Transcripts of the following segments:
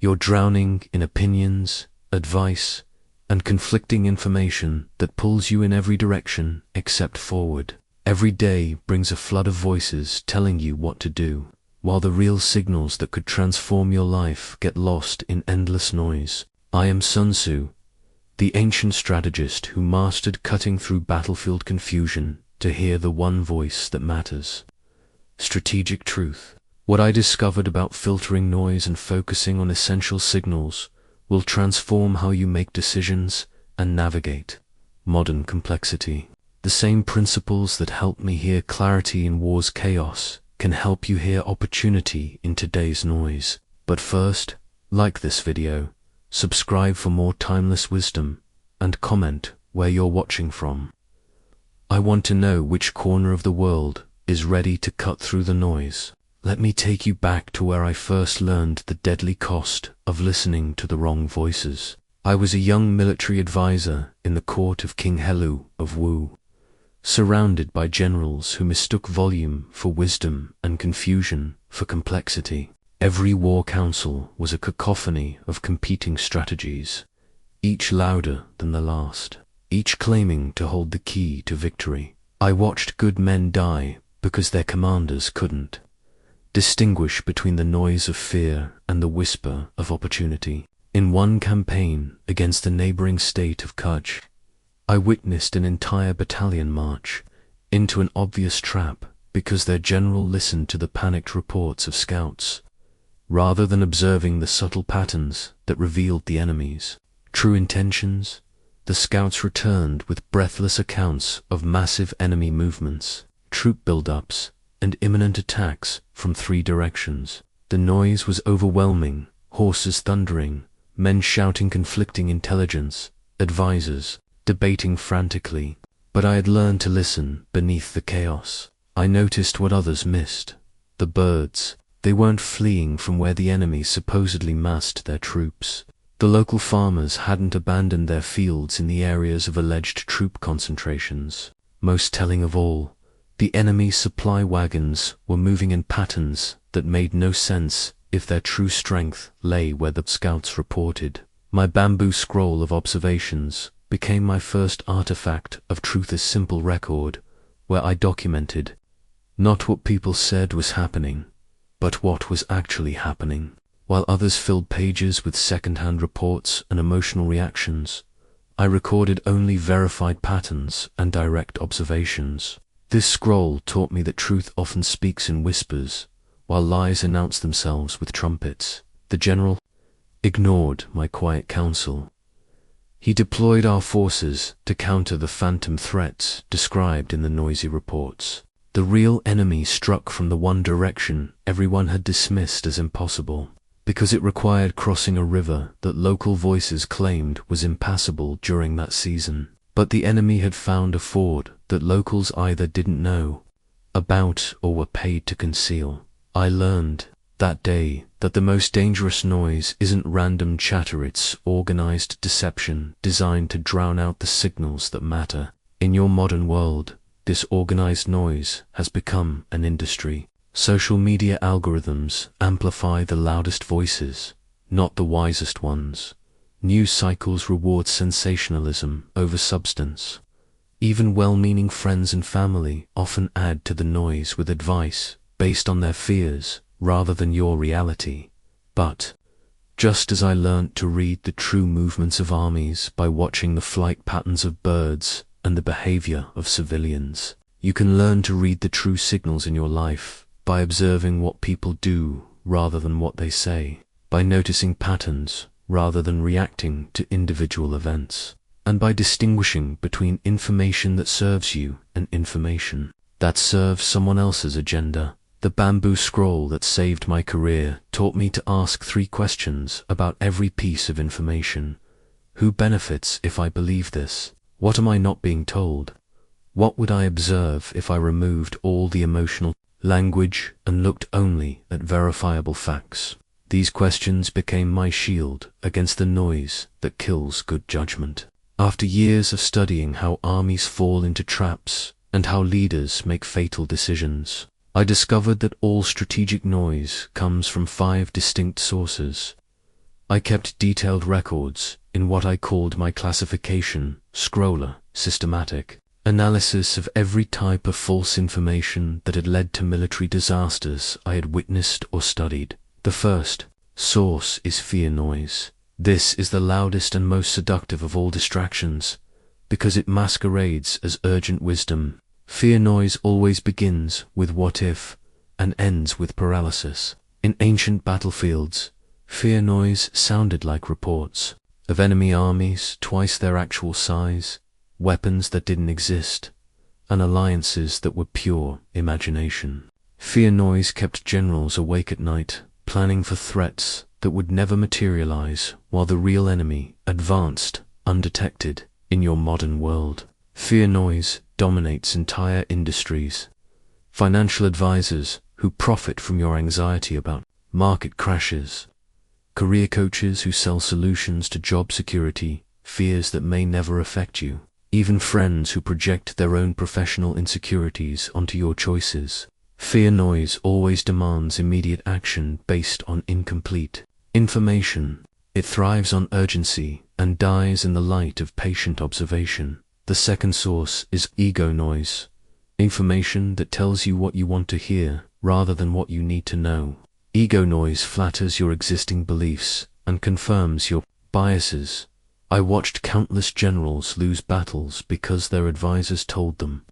You're drowning in opinions, advice, and conflicting information that pulls you in every direction except forward. Every day brings a flood of voices telling you what to do, while the real signals that could transform your life get lost in endless noise. I am Sun Tzu, the ancient strategist who mastered cutting through battlefield confusion to hear the one voice that matters. Strategic truth. What I discovered about filtering noise and focusing on essential signals will transform how you make decisions and navigate modern complexity. The same principles that help me hear clarity in war's chaos can help you hear opportunity in today's noise. But first, like this video, subscribe for more timeless wisdom, and comment where you're watching from. I want to know which corner of the world is ready to cut through the noise. Let me take you back to where I first learned the deadly cost of listening to the wrong voices. I was a young military advisor in the court of King Helu of Wu, surrounded by generals who mistook volume for wisdom and confusion for complexity. Every war council was a cacophony of competing strategies, each louder than the last, each claiming to hold the key to victory. I watched good men die because their commanders couldn't distinguish between the noise of fear and the whisper of opportunity. In one campaign against the neighboring state of Kutch, I witnessed an entire battalion march into an obvious trap because their general listened to the panicked reports of scouts, rather than observing the subtle patterns that revealed the enemy's true intentions. The scouts returned with breathless accounts of massive enemy movements, troop buildups, and imminent attacks from 3 directions. The noise was overwhelming, horses thundering, men shouting conflicting intelligence, advisors debating frantically. But I had learned to listen beneath the chaos. I noticed what others missed. The birds. They weren't fleeing from where the enemy supposedly massed their troops. The local farmers hadn't abandoned their fields in the areas of alleged troop concentrations. Most telling of all, the enemy's supply wagons were moving in patterns that made no sense if their true strength lay where the scouts reported. My bamboo scroll of observations became my first artifact of truth's simple record, where I documented not what people said was happening, but what was actually happening. While others filled pages with second-hand reports and emotional reactions, I recorded only verified patterns and direct observations. This scroll taught me that truth often speaks in whispers, while lies announce themselves with trumpets. The general ignored my quiet counsel. He deployed our forces to counter the phantom threats described in the noisy reports. The real enemy struck from the one direction everyone had dismissed as impossible, because it required crossing a river that local voices claimed was impassable during that season. But the enemy had found a ford that locals either didn't know about or were paid to conceal. I learned that day that the most dangerous noise isn't random chatter, it's organized deception designed to drown out the signals that matter. In your modern world, this organized noise has become an industry. Social media algorithms amplify the loudest voices, not the wisest ones. News cycles reward sensationalism over substance. Even well-meaning friends and family often add to the noise with advice based on their fears rather than your reality. But just as I learnt to read the true movements of armies by watching the flight patterns of birds and the behavior of civilians, you can learn to read the true signals in your life by observing what people do rather than what they say, by noticing patterns rather than reacting to individual events, and by distinguishing between information that serves you and information that serves someone else's agenda. The bamboo scroll that saved my career taught me to ask 3 questions about every piece of information. Who benefits if I believe this? What am I not being told? What would I observe if I removed all the emotional language and looked only at verifiable facts? These questions became my shield against the noise that kills good judgment. After years of studying how armies fall into traps and how leaders make fatal decisions, I discovered that all strategic noise comes from 5 distinct sources. I kept detailed records in what I called my classification scroller, systematic analysis of every type of false information that had led to military disasters I had witnessed or studied. The first source is fear noise. This is the loudest and most seductive of all distractions, because it masquerades as urgent wisdom. Fear noise always begins with what if and ends with paralysis. In ancient battlefields, fear noise sounded like reports of enemy armies twice their actual size, weapons that didn't exist, and alliances that were pure imagination. Fear noise kept generals awake at night, planning for threats that would never materialize, while the real enemy advanced undetected in your modern world. Fear noise dominates entire industries. Financial advisors who profit from your anxiety about market crashes, career coaches who sell solutions to job security, fears that may never affect you, even friends who project their own professional insecurities onto your choices. Fear noise always demands immediate action based on incomplete information. It thrives on urgency and dies in the light of patient observation. The second source is ego noise, information that tells you what you want to hear rather than what you need to know. Ego noise flatters your existing beliefs and confirms your biases. I watched countless generals lose battles because their advisors told them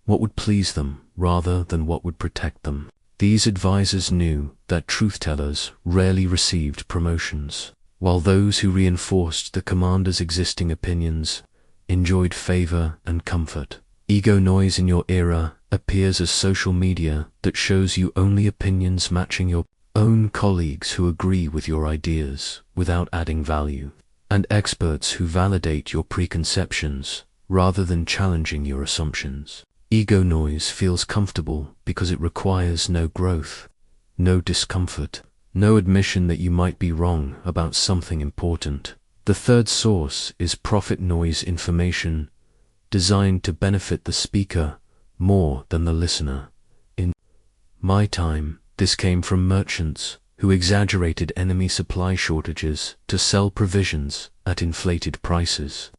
what would please them rather than what would protect them. These advisors knew that truth-tellers rarely received promotions, while those who reinforced the commander's existing opinions enjoyed favor and comfort. Ego noise in your era appears as social media that shows you only opinions matching your own, colleagues who agree with your ideas without adding value, and experts who validate your preconceptions rather than challenging your assumptions. Ego noise feels comfortable because it requires no growth, no discomfort, no admission that you might be wrong about something important. The third source is profit noise, information designed to benefit the speaker more than the listener. In my time, this came from merchants who exaggerated enemy supply shortages to sell provisions at inflated prices,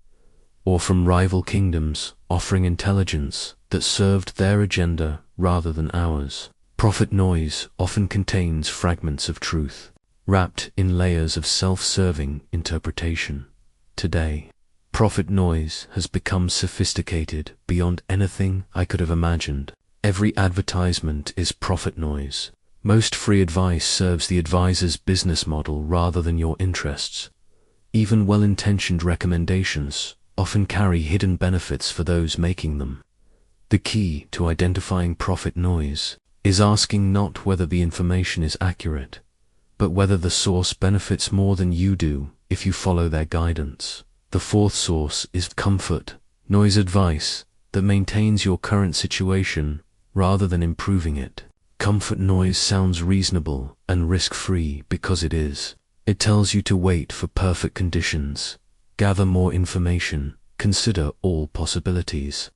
or from rival kingdoms offering intelligence that served their agenda rather than ours. Profit noise often contains fragments of truth, wrapped in layers of self-serving interpretation. Today, profit noise has become sophisticated beyond anything I could have imagined. Every advertisement is profit noise. Most free advice serves the advisor's business model rather than your interests. Even well-intentioned recommendations often carry hidden benefits for those making them. The key to identifying profit noise is asking not whether the information is accurate, but whether the source benefits more than you do if you follow their guidance. The fourth source is comfort noise, advice that maintains your current situation rather than improving it. Comfort noise sounds reasonable and risk-free because it is. It tells you to wait for perfect conditions, gather more information, consider all possibilities,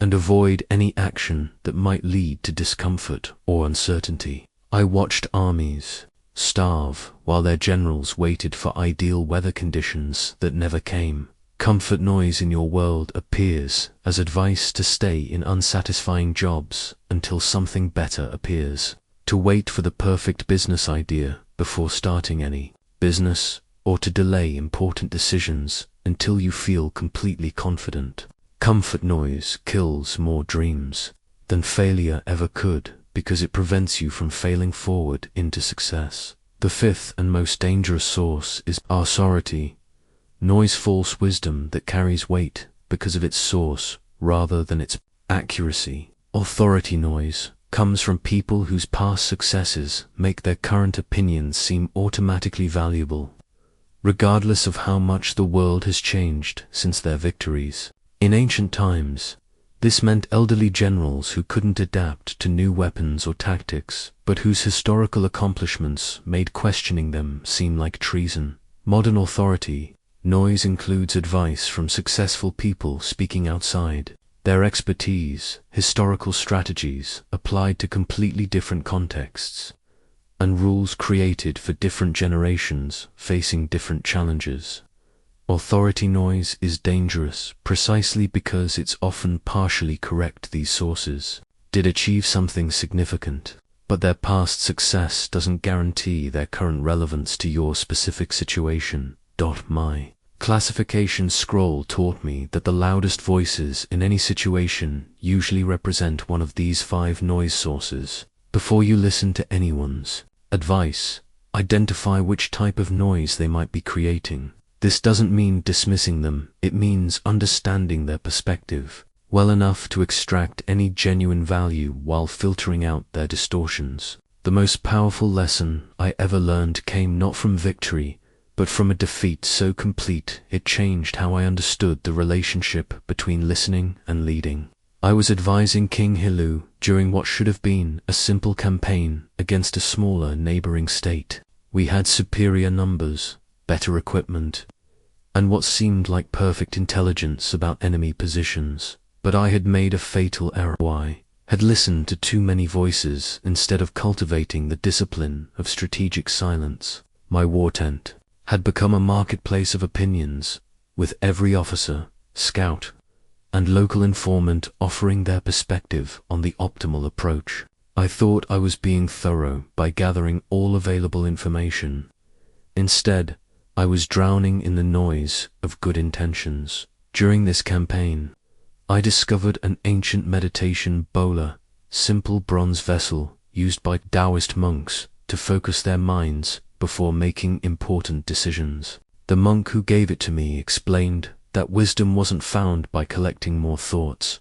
and avoid any action that might lead to discomfort or uncertainty. I watched armies starve while their generals waited for ideal weather conditions that never came. Comfort noise in your world appears as advice to stay in unsatisfying jobs until something better appears, to wait for the perfect business idea before starting any business, or to delay important decisions until you feel completely confident. Comfort noise kills more dreams than failure ever could because it prevents you from failing forward into success. The fifth and most dangerous source is authority noise, false wisdom that carries weight because of its source rather than its accuracy. Authority noise comes from people whose past successes make their current opinions seem automatically valuable, regardless of how much the world has changed since their victories. In ancient times, this meant elderly generals who couldn't adapt to new weapons or tactics, but whose historical accomplishments made questioning them seem like treason. Modern authority noise includes advice from successful people speaking outside their expertise, historical strategies applied to completely different contexts, and rules created for different generations facing different challenges. Authority noise is dangerous precisely because it's often partially correct. These sources did achieve something significant, but their past success doesn't guarantee their current relevance to your specific situation. My classification scroll taught me that the loudest voices in any situation usually represent one of these 5 noise sources. Before you listen to anyone's advice, identify which type of noise they might be creating. This doesn't mean dismissing them, it means understanding their perspective well enough to extract any genuine value while filtering out their distortions. The most powerful lesson I ever learned came not from victory, but from a defeat so complete it changed how I understood the relationship between listening and leading. I was advising King Hilu during what should have been a simple campaign against a smaller neighboring state. We had superior numbers, better equipment, and what seemed like perfect intelligence about enemy positions. But I had made a fatal error. I had listened to too many voices instead of cultivating the discipline of strategic silence. My war tent had become a marketplace of opinions, with every officer, scout, and local informant offering their perspective on the optimal approach. I thought I was being thorough by gathering all available information. Instead, I was drowning in the noise of good intentions. During this campaign, I discovered an ancient meditation bola, simple bronze vessel used by Taoist monks to focus their minds before making important decisions. The monk who gave it to me explained that wisdom wasn't found by collecting more thoughts,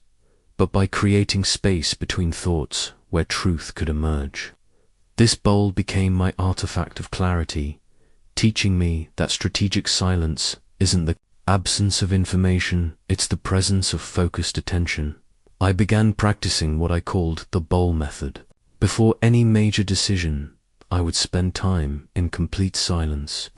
but by creating space between thoughts where truth could emerge. This bowl became my artifact of clarity, teaching me that strategic silence isn't the absence of information, it's the presence of focused attention. I began practicing what I called the bowl method. Before any major decision, I would spend time in complete silence,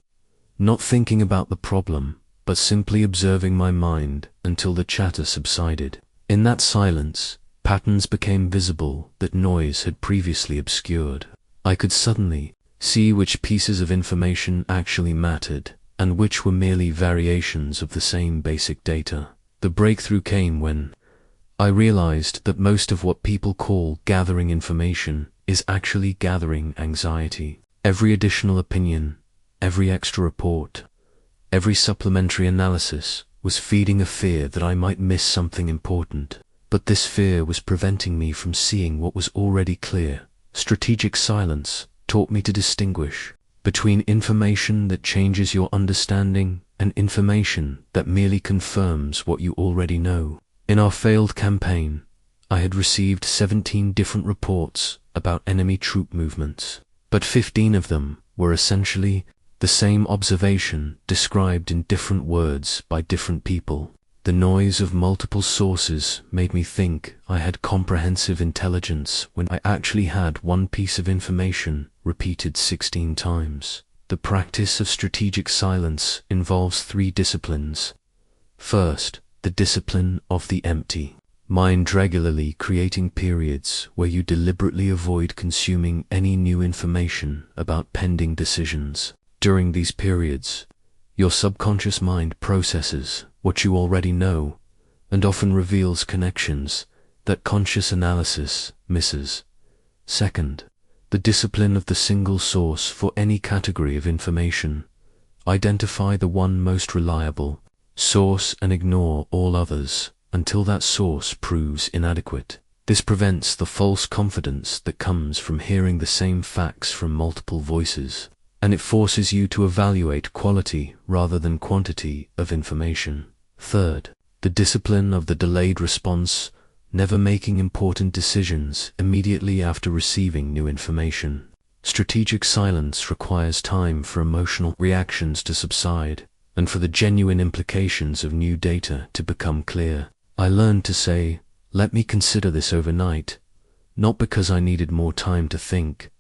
not thinking about the problem, but simply observing my mind until the chatter subsided. In that silence, patterns became visible that noise had previously obscured. I could suddenly see which pieces of information actually mattered, and which were merely variations of the same basic data. The breakthrough came when I realized that most of what people call gathering information is actually gathering anxiety. Every additional opinion, every extra report, every supplementary analysis was feeding a fear that I might miss something important. But this fear was preventing me from seeing what was already clear. Strategic silence taught me to distinguish between information that changes your understanding and information that merely confirms what you already know. In our failed campaign, I had received 17 different reports about enemy troop movements, but 15 of them were essentially the same observation described in different words by different people. The noise of multiple sources made me think I had comprehensive intelligence when I actually had one piece of information repeated 16 times. The practice of strategic silence involves 3 disciplines. First, the discipline of the empty mind, regularly creating periods where you deliberately avoid consuming any new information about pending decisions. During these periods, your subconscious mind processes what you already know and often reveals connections that conscious analysis misses. Second, the discipline of the single source for any category of information. Identify the one most reliable source and ignore all others until that source proves inadequate. This prevents the false confidence that comes from hearing the same facts from multiple voices, and it forces you to evaluate quality rather than quantity of information. Third, the discipline of the delayed response, never making important decisions immediately after receiving new information. Strategic silence requires time for emotional reactions to subside, and for the genuine implications of new data to become clear. I learned to say, "Let me consider this overnight," not because I needed more time to think,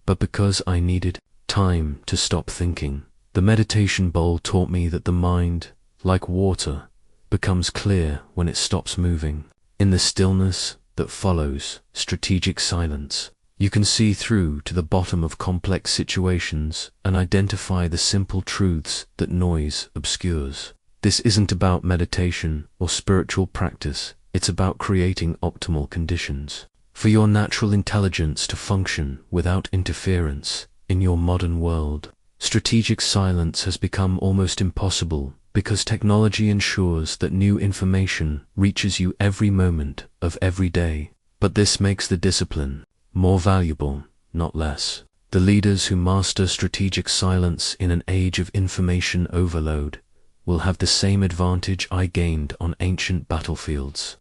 but because I needed time to stop thinking. The meditation bowl taught me that the mind, like water, becomes clear when it stops moving. In the stillness that follows strategic silence, You can see through to the bottom of complex situations and identify the simple truths that noise obscures. This isn't about meditation or spiritual practice, it's about creating optimal conditions for your natural intelligence to function without interference in your modern world. Strategic silence has become almost impossible because technology ensures that new information reaches you every moment of every day. But this makes the discipline more valuable, not less. The leaders who master strategic silence in an age of information overload will have the same advantage I gained on ancient battlefields: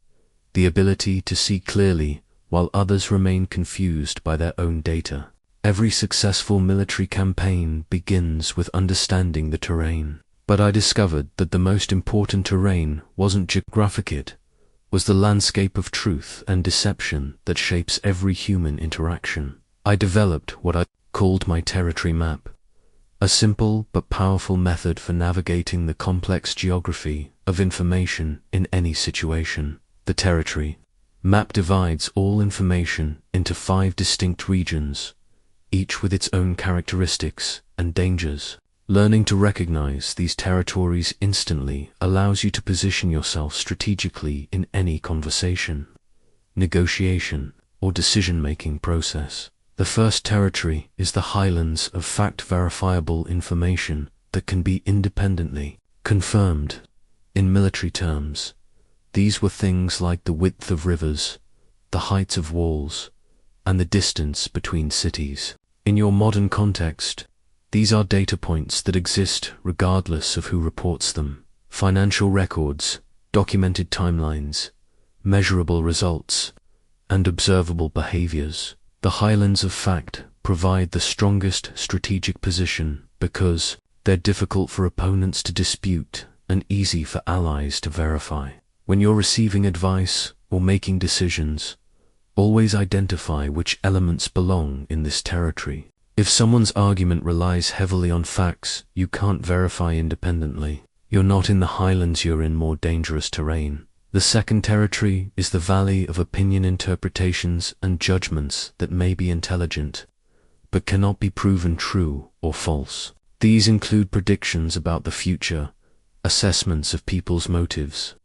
the ability to see clearly while others remain confused by their own data. Every successful military campaign begins with understanding the terrain. But I discovered that the most important terrain wasn't geographic, it was the landscape of truth and deception that shapes every human interaction. I developed what I called my territory map, a simple but powerful method for navigating the complex geography of information in any situation. The territory map divides all information into 5 distinct regions, each with its own characteristics and dangers. Learning to recognize these territories instantly allows you to position yourself strategically in any conversation, negotiation, or decision-making process. The first territory is the highlands of fact-verifiable information that can be independently confirmed. In military terms, these were things like the width of rivers, the heights of walls, and the distance between cities. In your modern context, these are data points that exist regardless of who reports them: financial records, documented timelines, measurable results, and observable behaviors. The highlands of fact provide the strongest strategic position because they're difficult for opponents to dispute and easy for allies to verify. When you're receiving advice or making decisions, always identify which elements belong in this territory. If someone's argument relies heavily on facts you can't verify independently, you're not in the highlands, you're in more dangerous terrain. The second territory is the valley of opinion, interpretations and judgments that may be intelligent, but cannot be proven true or false. These include predictions about the future, assessments of people's motives,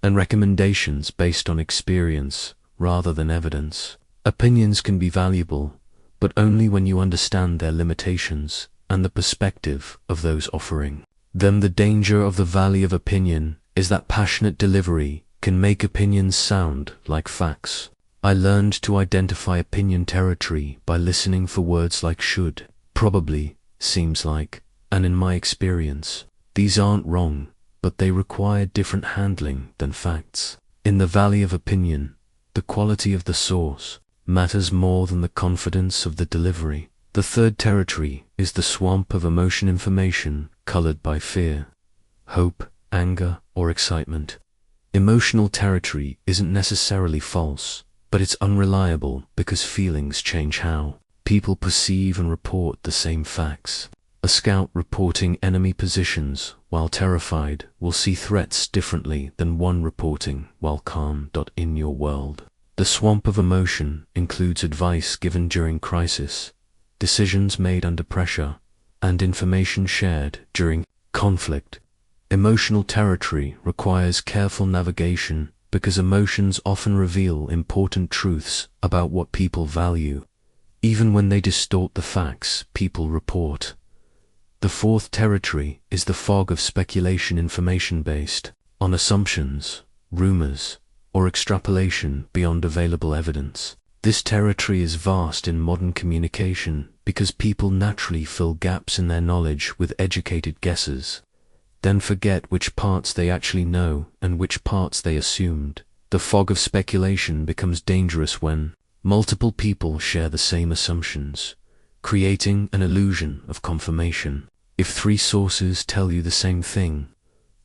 and recommendations based on experience rather than evidence. Opinions can be valuable, but only when you understand their limitations and the perspective of those offering them. The danger of the valley of opinion is that passionate delivery can make opinions sound like facts. I learned to identify opinion territory by listening for words like should, probably, seems like, and in my experience. These aren't wrong, but they require different handling than facts. In the valley of opinion, the quality of the source matters more than the confidence of the delivery. The third territory is the swamp of emotion, information colored by fear, hope, anger, or excitement. Emotional territory isn't necessarily false, but it's unreliable because feelings change how people perceive and report the same facts. A scout reporting enemy positions while terrified will see threats differently than one reporting while calm. In your world, the swamp of emotion includes advice given during crisis, decisions made under pressure, and information shared during conflict. Emotional territory requires careful navigation because emotions often reveal important truths about what people value, even when they distort the facts people report. The fourth territory is the fog of speculation, information based on assumptions, rumors, or extrapolation beyond available evidence. This territory is vast in modern communication because people naturally fill gaps in their knowledge with educated guesses, then forget which parts they actually know and which parts they assumed. The fog of speculation becomes dangerous when multiple people share the same assumptions, creating an illusion of confirmation. If 3 sources tell you the same thing,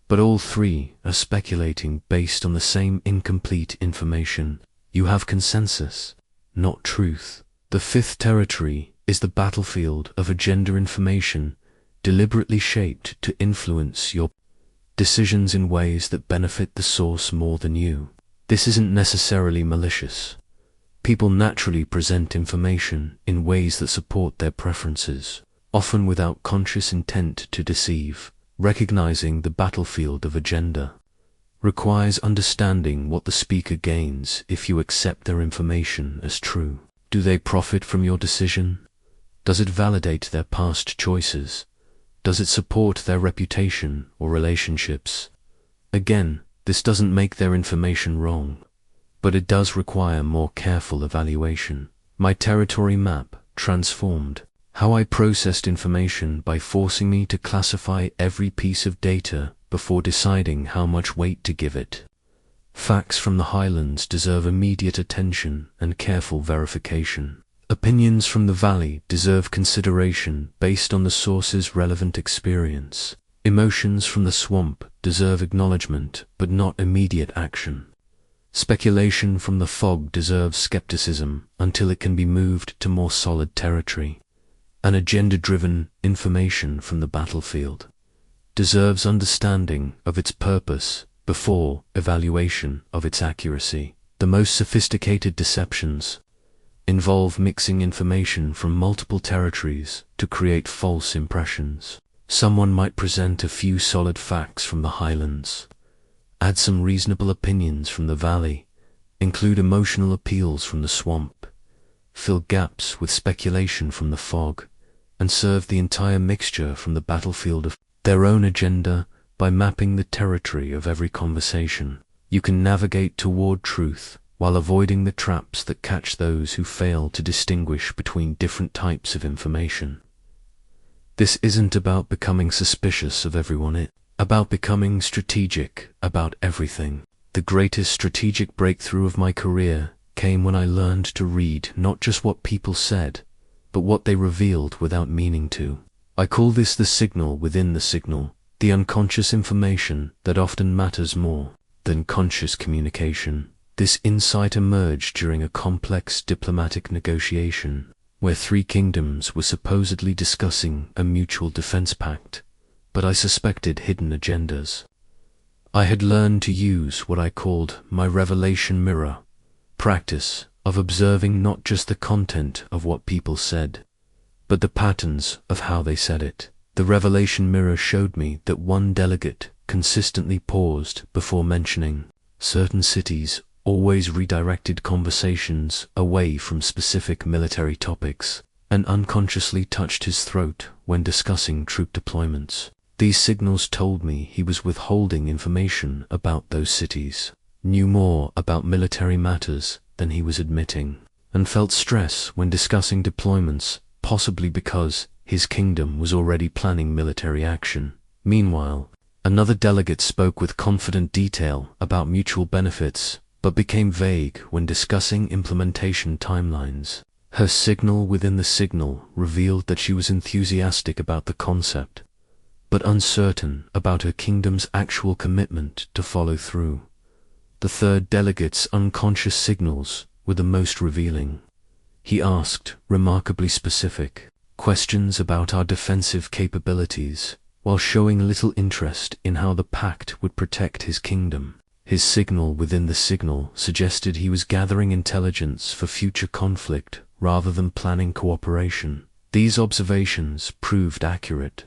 but all 3 are speculating based on the same incomplete information, you have consensus, not truth. The fifth territory is the battlefield of agenda, information deliberately shaped to influence your decisions in ways that benefit the source more than you. This isn't necessarily malicious. People naturally present information in ways that support their preferences, often without conscious intent to deceive. Recognizing the battlefield of agenda requires understanding what the speaker gains if you accept their information as true. Do they profit from your decision? Does it validate their past choices? Does it support their reputation or relationships? Again, this doesn't make their information wrong, but it does require more careful evaluation. My territory map transformed how I processed information by forcing me to classify every piece of data before deciding how much weight to give it. Facts from the highlands deserve immediate attention and careful verification. Opinions from the valley deserve consideration based on the source's relevant experience. Emotions from the swamp deserve acknowledgement but not immediate action. Speculation from the fog deserves skepticism until it can be moved to more solid territory. And agenda-driven information from the battlefield deserves understanding of its purpose before evaluation of its accuracy. The most sophisticated deceptions involve mixing information from multiple territories to create false impressions. Someone might present a few solid facts from the highlands, add some reasonable opinions from the valley, include emotional appeals from the swamp, fill gaps with speculation from the fog, and serve the entire mixture from the battlefield of their own agenda. By mapping the territory of every conversation, you can navigate toward truth while avoiding the traps that catch those who fail to distinguish between different types of information. This isn't about becoming suspicious of everyone, it's about becoming strategic about everything. The greatest strategic breakthrough of my career came when I learned to read not just what people said, but what they revealed without meaning to. I call this the signal within the signal, the unconscious information that often matters more than conscious communication. This insight emerged during a complex diplomatic negotiation, where three kingdoms were supposedly discussing a mutual defense pact, but I suspected hidden agendas. I had learned to use what I called my revelation mirror, practice of observing not just the content of what people said, but the patterns of how they said it. The revelation mirror showed me that one delegate consistently paused before mentioning certain cities, always redirected conversations away from specific military topics, and unconsciously touched his throat when discussing troop deployments. These signals told me he was withholding information about those cities, knew more about military matters than he was admitting, and felt stress when discussing deployments, possibly because his kingdom was already planning military action. Meanwhile, another delegate spoke with confident detail about mutual benefits, but became vague when discussing implementation timelines. Her signal within the signal revealed that she was enthusiastic about the concept, but uncertain about her kingdom's actual commitment to follow through. The third delegate's unconscious signals were the most revealing. He asked remarkably specific questions about our defensive capabilities, while showing little interest in how the pact would protect his kingdom. His signal within the signal suggested he was gathering intelligence for future conflict rather than planning cooperation. These observations proved accurate.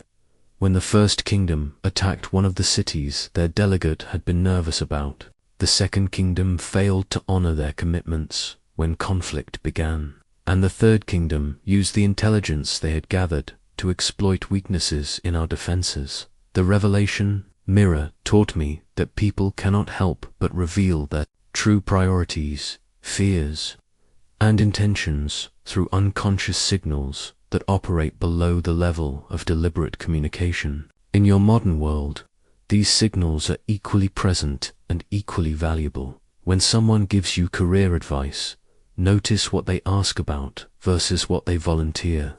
When the first kingdom attacked one of the cities their delegate had been nervous about, the second kingdom failed to honor their commitments when conflict began, and the third kingdom used the intelligence they had gathered to exploit weaknesses in our defenses. The revelation mirror taught me that people cannot help but reveal their true priorities, fears, and intentions through unconscious signals that operate below the level of deliberate communication. In your modern world, these signals are equally present and equally valuable. When someone gives you career advice, notice what they ask about versus what they volunteer.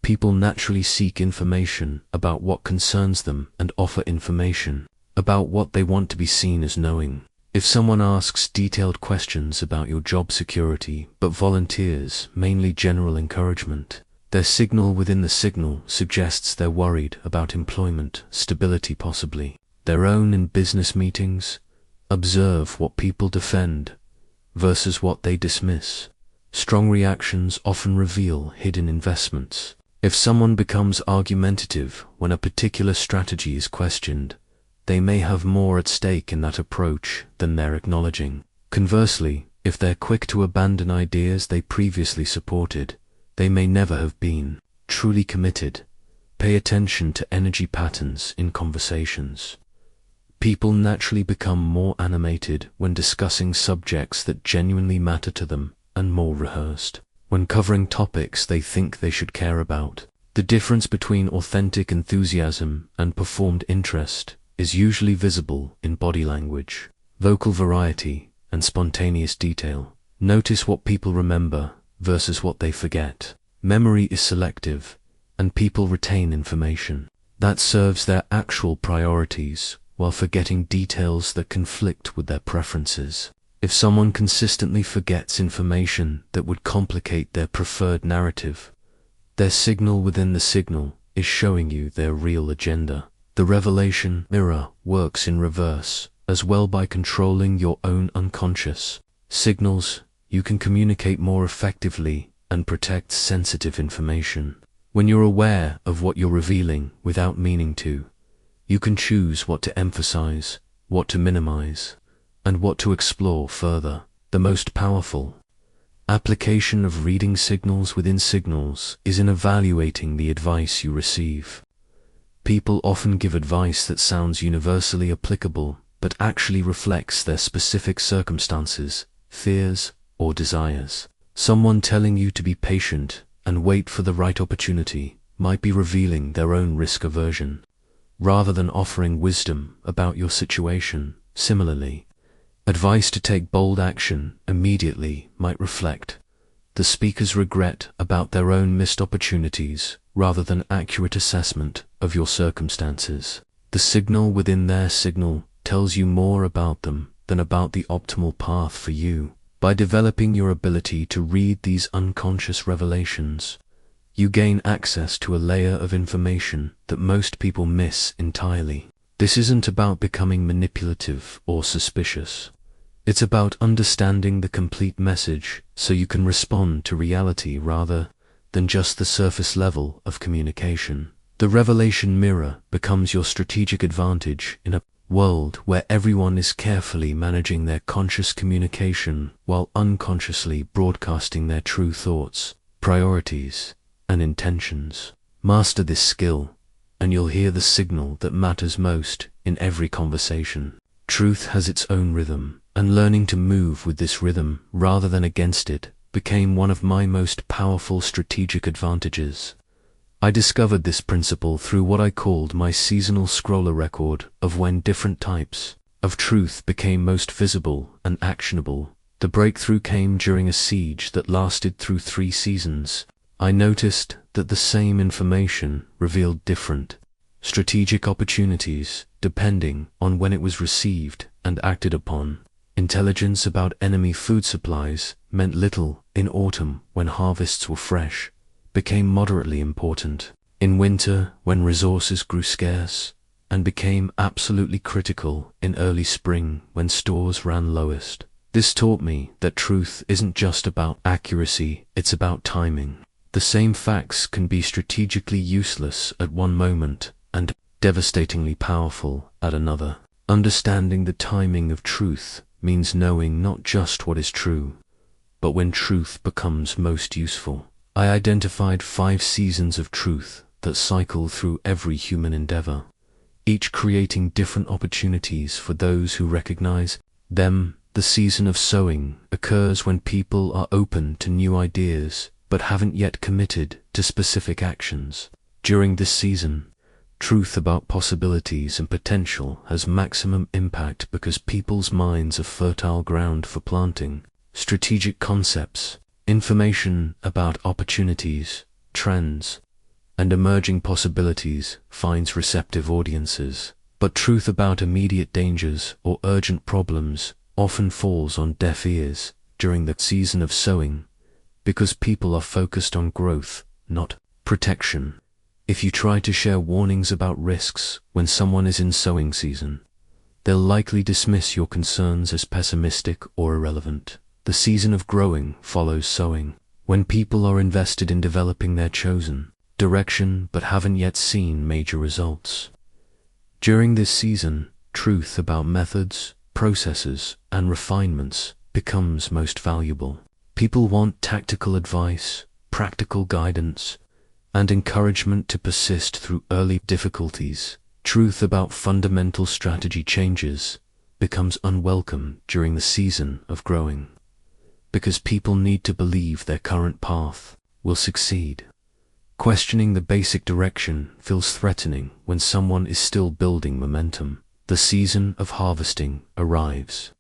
People naturally seek information about what concerns them and offer information about what they want to be seen as knowing. If someone asks detailed questions about your job security but volunteers mainly general encouragement, their signal within the signal suggests they're worried about employment stability, possibly their own. In business meetings, observe what people defend versus what they dismiss. Strong reactions often reveal hidden investments. If someone becomes argumentative when a particular strategy is questioned, they may have more at stake in that approach than they're acknowledging. Conversely, if they're quick to abandon ideas they previously supported, they may never have been truly committed. Pay attention to energy patterns in conversations. People naturally become more animated when discussing subjects that genuinely matter to them and more rehearsed when covering topics they think they should care about. The difference between authentic enthusiasm and performed interest is usually visible in body language, vocal variety, and spontaneous detail. Notice what people remember versus what they forget. Memory is selective, and people retain information that serves their actual priorities while forgetting details that conflict with their preferences. If someone consistently forgets information that would complicate their preferred narrative, their signal within the signal is showing you their real agenda. The revelation mirror works in reverse as well. By controlling your own unconscious signals, you can communicate more effectively and protect sensitive information. When you're aware of what you're revealing without meaning to, you can choose what to emphasize, what to minimize, and what to explore further. The most powerful application of reading signals within signals is in evaluating the advice you receive. People often give advice that sounds universally applicable, but actually reflects their specific circumstances, fears, or desires. Someone telling you to be patient and wait for the right opportunity might be revealing their own risk aversion, rather than offering wisdom about your situation. Similarly, advice to take bold action immediately might reflect the speaker's regret about their own missed opportunities rather than accurate assessment of your circumstances. The signal within their signal tells you more about them than about the optimal path for you. By developing your ability to read these unconscious revelations, you gain access to a layer of information that most people miss entirely. This isn't about becoming manipulative or suspicious. It's about understanding the complete message so you can respond to reality rather than just the surface level of communication. The revelation mirror becomes your strategic advantage in a world where everyone is carefully managing their conscious communication while unconsciously broadcasting their true thoughts, priorities, and intentions. Master this skill, and you'll hear the signal that matters most in every conversation. Truth has its own rhythm, and learning to move with this rhythm rather than against it became one of my most powerful strategic advantages. I discovered this principle through what I called my seasonal scroller record of when different types of truth became most visible and actionable. The breakthrough came during a siege that lasted through 3 seasons. I noticed that the same information revealed different strategic opportunities depending on when it was received and acted upon. Intelligence about enemy food supplies meant little in autumn when harvests were fresh, became moderately important in winter when resources grew scarce, and became absolutely critical in early spring when stores ran lowest. This taught me that truth isn't just about accuracy, it's about timing. The same facts can be strategically useless at one moment and devastatingly powerful at another. Understanding the timing of truth means knowing not just what is true, but when truth becomes most useful. I identified 5 seasons of truth that cycle through every human endeavor, each creating different opportunities for those who recognize them. The season of sowing occurs when people are open to new ideas but haven't yet committed to specific actions. During this season, truth about possibilities and potential has maximum impact because people's minds are fertile ground for planting strategic concepts. Information about opportunities, trends, and emerging possibilities finds receptive audiences, but truth about immediate dangers or urgent problems often falls on deaf ears during the season of sowing because people are focused on growth, not protection. If you try to share warnings about risks when someone is in sowing season, they'll likely dismiss your concerns as pessimistic or irrelevant. The season of growing follows sowing, when people are invested in developing their chosen direction but haven't yet seen major results. During this season, truth about methods, processes, and refinements becomes most valuable. People want tactical advice, practical guidance, and encouragement to persist through early difficulties. Truth about fundamental strategy changes becomes unwelcome during the season of growing, because people need to believe their current path will succeed. Questioning the basic direction feels threatening when someone is still building momentum. The season of harvesting arrives,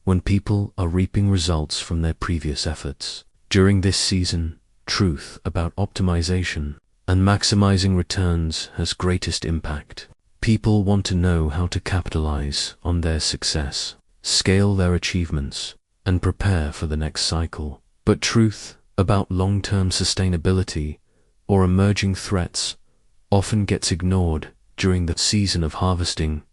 when people are reaping results from their previous efforts. During this season, truth about optimization and maximizing returns has greatest impact. People want to know how to capitalize on their success, scale their achievements, and prepare for the next cycle. But truth about long-term sustainability or emerging threats often gets ignored during the season of harvesting,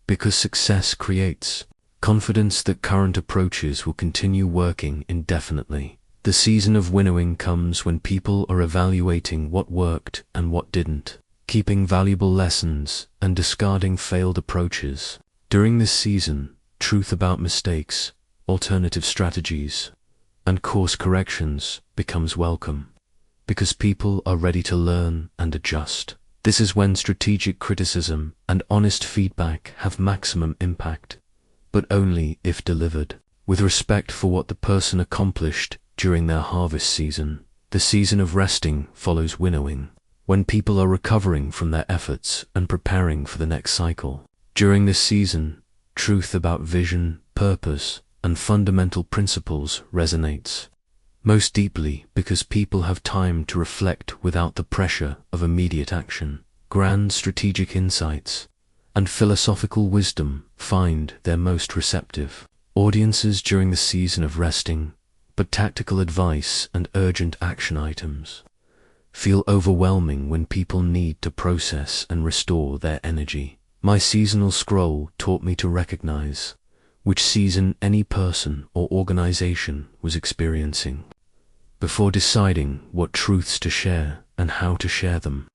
because success creates confidence that current approaches will continue working indefinitely. The season of winnowing comes when people are evaluating what worked and what didn't, keeping valuable lessons and discarding failed approaches. During this season, truth about mistakes, alternative strategies, and course corrections becomes welcome, because people are ready to learn and adjust. This is when strategic criticism and honest feedback have maximum impact, but only if delivered with respect for what the person accomplished during their harvest season. The season of resting follows winnowing, when people are recovering from their efforts and preparing for the next cycle. During this season, truth about vision, purpose, and fundamental principles resonates most deeply, because people have time to reflect without the pressure of immediate action. Grand strategic insights and philosophical wisdom find their most receptive audiences during the season of resting, but tactical advice and urgent action items feel overwhelming when people need to process and restore their energy. My seasonal scroll taught me to recognize which season any person or organization was experiencing before deciding what truths to share and how to share them.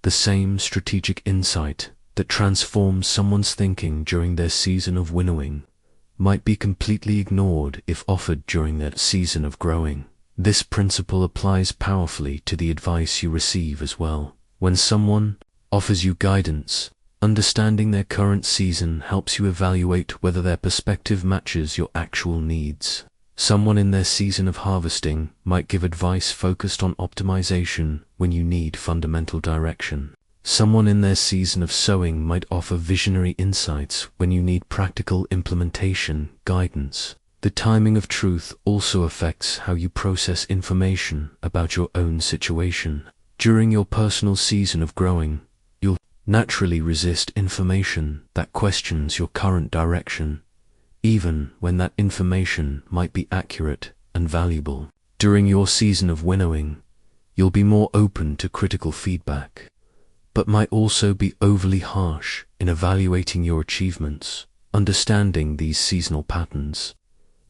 The same strategic insight that transforms someone's thinking during their season of winnowing might be completely ignored if offered during their season of growing. This principle applies powerfully to the advice you receive as well. When someone offers you guidance, understanding their current season helps you evaluate whether their perspective matches your actual needs. Someone in their season of harvesting might give advice focused on optimization when you need fundamental direction. Someone in their season of sowing might offer visionary insights when you need practical implementation guidance. The timing of truth also affects how you process information about your own situation. During your personal season of growing, you'll naturally resist information that questions your current direction, even when that information might be accurate and valuable. During your season of winnowing, you'll be more open to critical feedback, but might also be overly harsh in evaluating your achievements. Understanding these seasonal patterns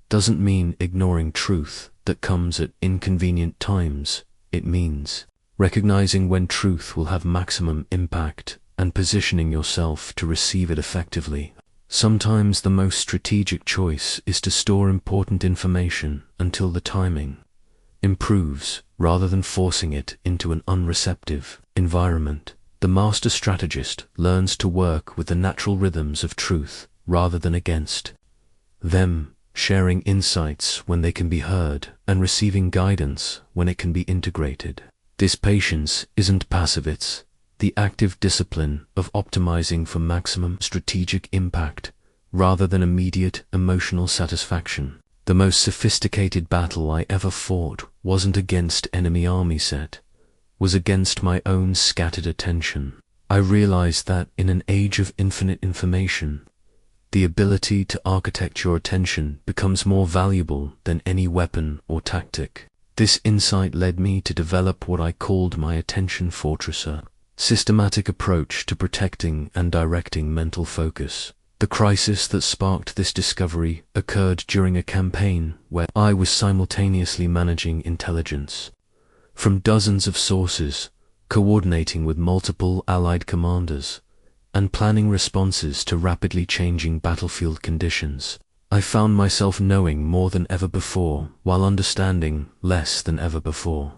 doesn't mean ignoring truth that comes at inconvenient times. It means recognizing when truth will have maximum impact and positioning yourself to receive it effectively. Sometimes the most strategic choice is to store important information until the timing improves, rather than forcing it into an unreceptive environment. The master strategist learns to work with the natural rhythms of truth rather than against them, sharing insights when they can be heard and receiving guidance when it can be integrated. This patience isn't passive, it's the active discipline of optimizing for maximum strategic impact rather than immediate emotional satisfaction. The most sophisticated battle I ever fought wasn't against enemy army set, was against my own scattered attention. I realized that in an age of infinite information, the ability to architect your attention becomes more valuable than any weapon or tactic. This insight led me to develop what I called my attention fortress, a systematic approach to protecting and directing mental focus. The crisis that sparked this discovery occurred during a campaign where I was simultaneously managing intelligence from dozens of sources, coordinating with multiple allied commanders, and planning responses to rapidly changing battlefield conditions. I found myself knowing more than ever before while understanding less than ever before.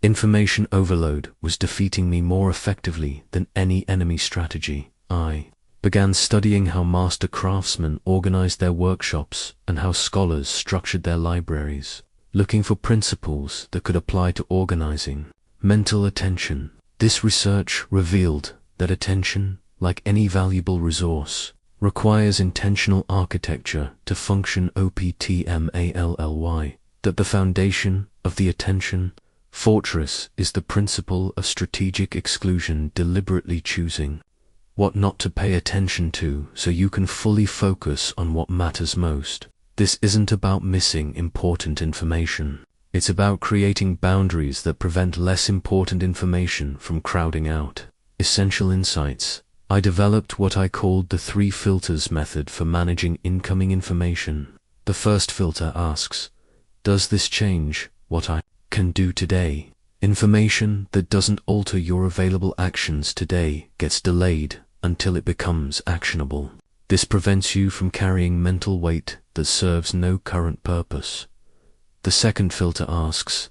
Information overload was defeating me more effectively than any enemy strategy. I began studying how master craftsmen organized their workshops and how scholars structured their libraries, looking for principles that could apply to organizing mental attention. This research revealed that attention, like any valuable resource, requires intentional architecture to function. OPTMALLY, that the foundation of the attention fortress is the principle of strategic exclusion, deliberately choosing what not to pay attention to so you can fully focus on what matters most. This isn't about missing important information. It's about creating boundaries that prevent less important information from crowding out essential insights. I developed what I called the 3 filters method for managing incoming information. The first filter asks, does this change what I can do today? Information that doesn't alter your available actions today gets delayed until it becomes actionable. This prevents you from carrying mental weight that serves no current purpose. The second filter asks,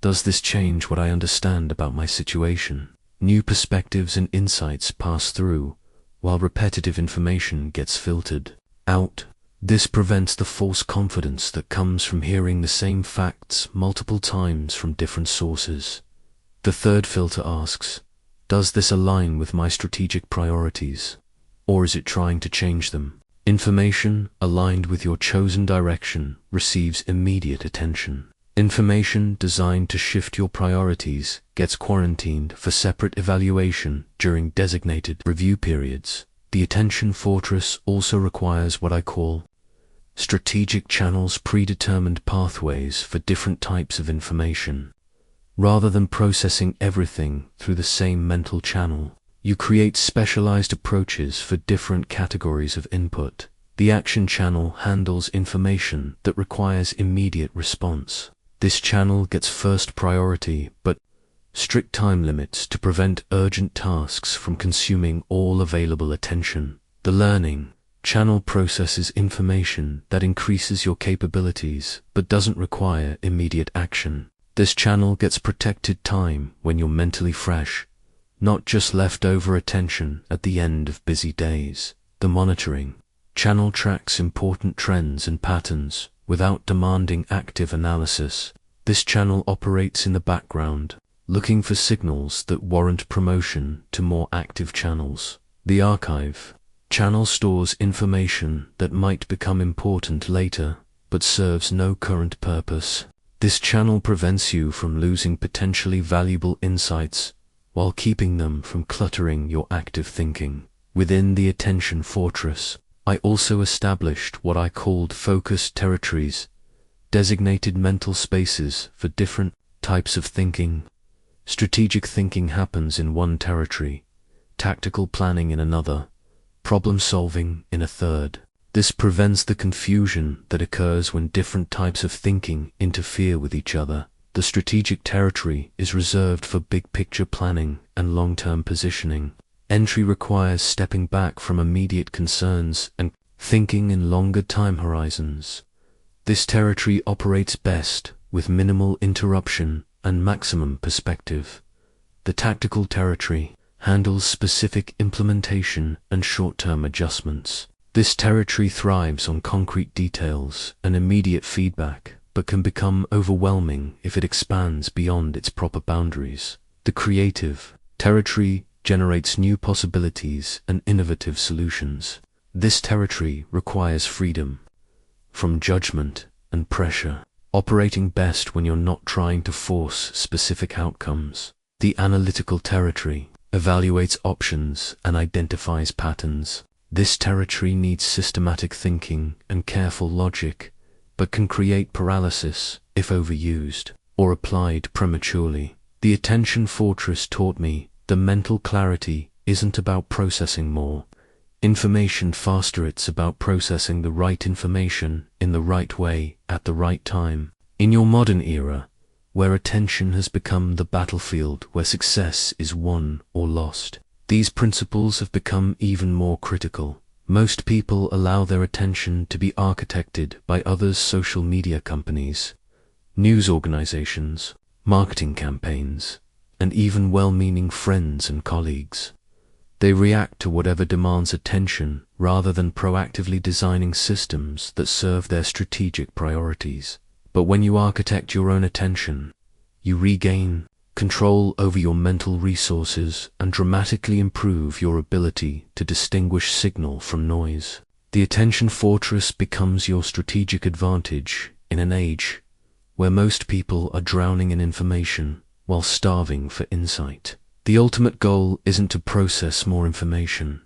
does this change what I understand about my situation? New perspectives and insights pass through, while repetitive information gets filtered out. This prevents the false confidence that comes from hearing the same facts multiple times from different sources. The third filter asks, does this align with my strategic priorities, or is it trying to change them? Information aligned with your chosen direction receives immediate attention. Information designed to shift your priorities gets quarantined for separate evaluation during designated review periods. The attention fortress also requires what I call strategic channels, predetermined pathways for different types of information. Rather than processing everything through the same mental channel, you create specialized approaches for different categories of input. The action channel handles information that requires immediate response. This channel gets first priority, but strict time limits to prevent urgent tasks from consuming all available attention. The learning channel processes information that increases your capabilities but doesn't require immediate action. This channel gets protected time when you're mentally fresh, not just leftover attention at the end of busy days. The monitoring channel tracks important trends and patterns without demanding active analysis. This channel operates in the background, looking for signals that warrant promotion to more active channels. The archive channel stores information that might become important later, but serves no current purpose. This channel prevents you from losing potentially valuable insights while keeping them from cluttering your active thinking. Within the attention fortress, I also established what I called focused territories, designated mental spaces for different types of thinking. Strategic thinking happens in one territory, tactical planning in another, problem solving in a third. This prevents the confusion that occurs when different types of thinking interfere with each other. The strategic territory is reserved for big picture planning and long-term positioning. Entry requires stepping back from immediate concerns and thinking in longer time horizons. This territory operates best with minimal interruption and maximum perspective. The tactical territory handles specific implementation and short-term adjustments. This territory thrives on concrete details and immediate feedback, but can become overwhelming if it expands beyond its proper boundaries. The creative territory generates new possibilities and innovative solutions. This territory requires freedom from judgment and pressure, operating best when you're not trying to force specific outcomes. The analytical territory evaluates options and identifies patterns. This territory needs systematic thinking and careful logic, but can create paralysis if overused or applied prematurely. The attention fortress taught me the mental clarity isn't about processing more, information faster. It's about processing the right information in the right way at the right time. In your modern era, where attention has become the battlefield where success is won or lost, these principles have become even more critical. Most people allow their attention to be architected by others' social media companies, news organizations, marketing campaigns, and even well-meaning friends and colleagues. They react to whatever demands attention rather than proactively designing systems that serve their strategic priorities. But when you architect your own attention, you regain control over your mental resources and dramatically improve your ability to distinguish signal from noise. The attention fortress becomes your strategic advantage in an age where most people are drowning in information while starving for insight. The ultimate goal isn't to process more information,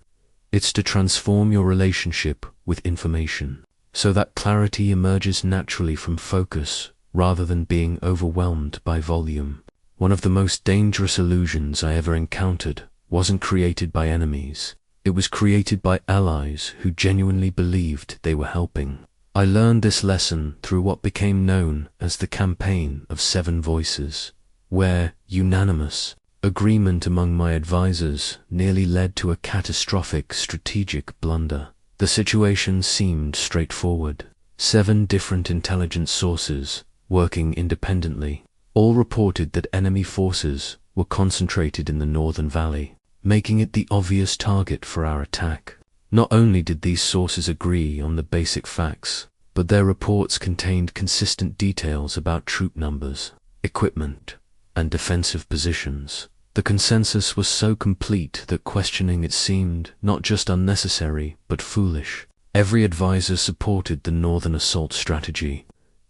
it's to transform your relationship with information, so that clarity emerges naturally from focus rather than being overwhelmed by volume. One of the most dangerous illusions I ever encountered wasn't created by enemies. It was created by allies who genuinely believed they were helping. I learned this lesson through what became known as the Campaign of 7 Voices, where unanimous agreement among my advisors nearly led to a catastrophic strategic blunder. The situation seemed straightforward. 7 different intelligence sources, working independently, all reported that enemy forces were concentrated in the Northern Valley, making it the obvious target for our attack. Not only did these sources agree on the basic facts, but their reports contained consistent details about troop numbers, equipment, and defensive positions. The consensus was so complete that questioning it seemed not just unnecessary, but foolish. Every advisor supported the Northern assault strategy.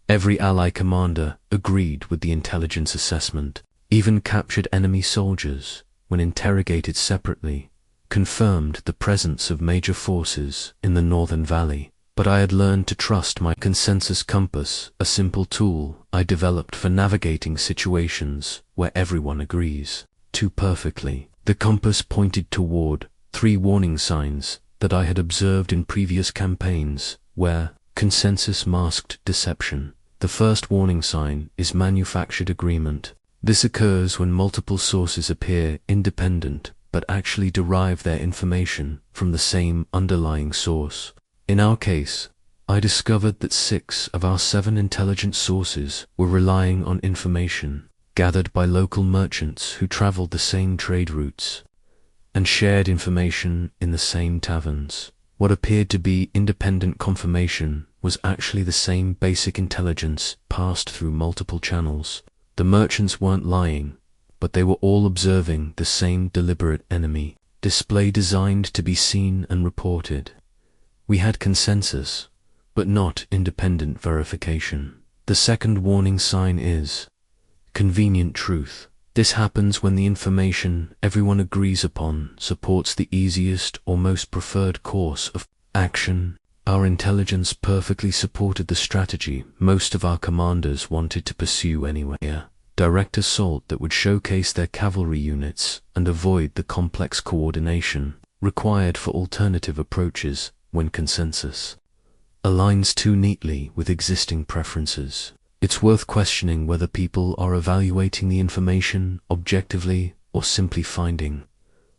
Every ally commander agreed with the intelligence assessment. Even captured enemy soldiers, when interrogated separately, confirmed the presence of major forces in the Northern Valley. But I had learned to trust my consensus compass, a simple tool I developed for navigating situations where everyone agrees too perfectly. The compass pointed toward 3 warning signs that I had observed in previous campaigns where consensus masked deception. The first warning sign is manufactured agreement. This occurs when multiple sources appear independent but actually derive their information from the same underlying source. In our case, I discovered that 6 of our 7 intelligence sources were relying on information gathered by local merchants who traveled the same trade routes and shared information in the same taverns. What appeared to be independent confirmation was actually the same basic intelligence passed through multiple channels. The merchants weren't lying, but they were all observing the same deliberate enemy display designed to be seen and reported. We had consensus, but not independent verification. The second warning sign is convenient truth. This happens when the information everyone agrees upon supports the easiest or most preferred course of action. Our intelligence perfectly supported the strategy most of our commanders wanted to pursue anyway. A direct assault that would showcase their cavalry units and avoid the complex coordination required for alternative approaches when consensus aligns too neatly with existing preferences. It's worth questioning whether people are evaluating the information objectively or simply finding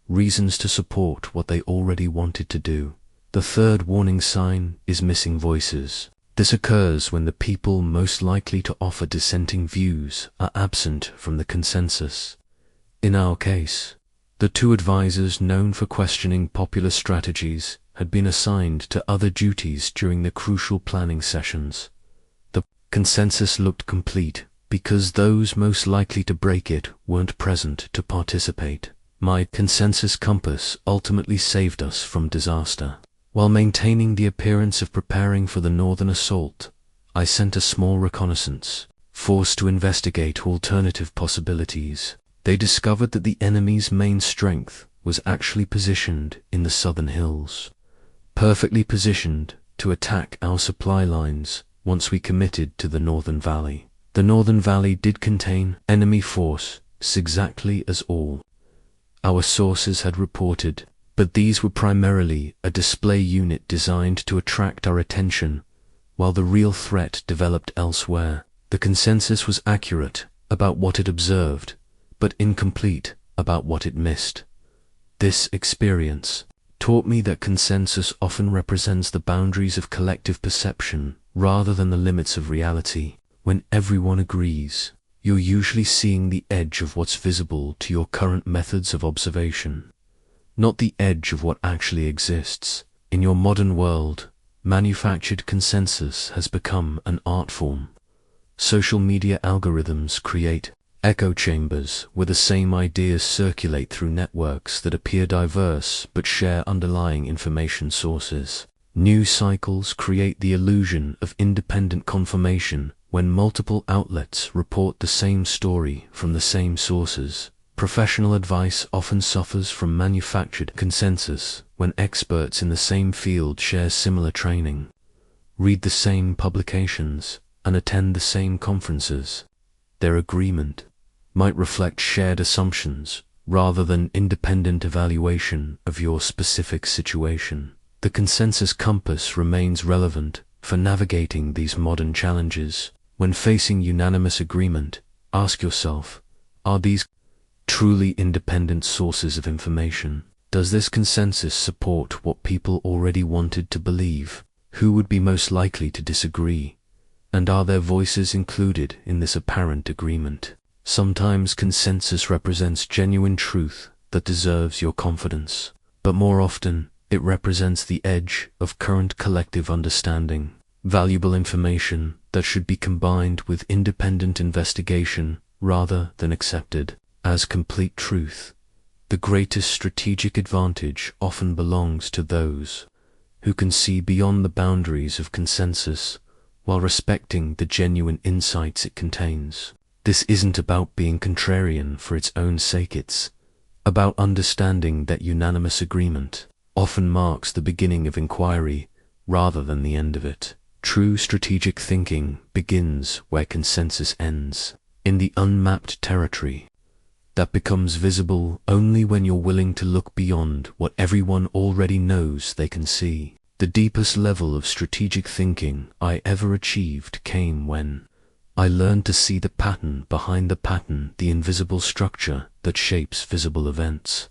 reasons to support what they already wanted to do. The third warning sign is missing voices. This occurs when the people most likely to offer dissenting views are absent from the consensus. In our case, the 2 advisors known for questioning popular strategies had been assigned to other duties during the crucial planning sessions. The consensus looked complete because those most likely to break it weren't present to participate. My consensus compass ultimately saved us from disaster. While maintaining the appearance of preparing for the Northern assault, I sent a small reconnaissance force to investigate alternative possibilities. They discovered that the enemy's main strength was actually positioned in the southern hills, perfectly positioned to attack our supply lines once we committed to the Northern Valley. The Northern Valley did contain enemy force exactly as all our sources had reported. But these were primarily a display unit designed to attract our attention, while the real threat developed elsewhere. The consensus was accurate about what it observed, but incomplete about what it missed. This experience taught me that consensus often represents the boundaries of collective perception rather than the limits of reality. When everyone agrees, you're usually seeing the edge of what's visible to your current methods of observation, not the edge of what actually exists. In your modern world, manufactured consensus has become an art form. Social media algorithms create echo chambers where the same ideas circulate through networks that appear diverse but share underlying information sources. News cycles create the illusion of independent confirmation when multiple outlets report the same story from the same sources. Professional advice often suffers from manufactured consensus when experts in the same field share similar training, read the same publications, and attend the same conferences. Their agreement might reflect shared assumptions rather than independent evaluation of your specific situation. The consensus compass remains relevant for navigating these modern challenges. When facing unanimous agreement, ask yourself, are these truly independent sources of information? Does this consensus support what people already wanted to believe? Who would be most likely to disagree? And are their voices included in this apparent agreement? Sometimes consensus represents genuine truth that deserves your confidence, but more often it represents the edge of current collective understanding, valuable information that should be combined with independent investigation rather than accepted as complete truth. The greatest strategic advantage often belongs to those who can see beyond the boundaries of consensus while respecting the genuine insights it contains. This isn't about being contrarian for its own sake, it's about understanding that unanimous agreement often marks the beginning of inquiry rather than the end of it. True strategic thinking begins where consensus ends, in the unmapped territory that becomes visible only when you're willing to look beyond what everyone already knows they can see. The deepest level of strategic thinking I ever achieved came when I learned to see the pattern behind the pattern, the invisible structure that shapes visible events.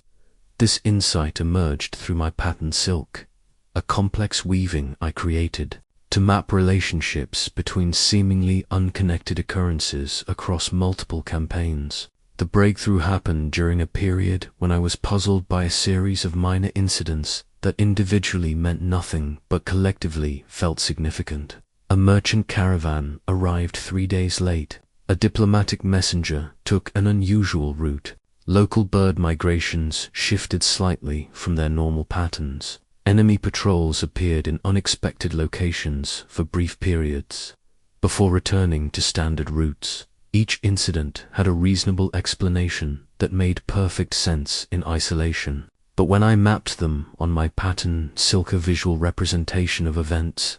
This insight emerged through my pattern silk, a complex weaving I created to map relationships between seemingly unconnected occurrences across multiple campaigns. The breakthrough happened during a period when I was puzzled by a series of minor incidents that individually meant nothing but collectively felt significant. A merchant caravan arrived 3 days late. A diplomatic messenger took an unusual route. Local bird migrations shifted slightly from their normal patterns. Enemy patrols appeared in unexpected locations for brief periods, before returning to standard routes. Each incident had a reasonable explanation that made perfect sense in isolation. But when I mapped them on my pattern silk, a visual representation of events,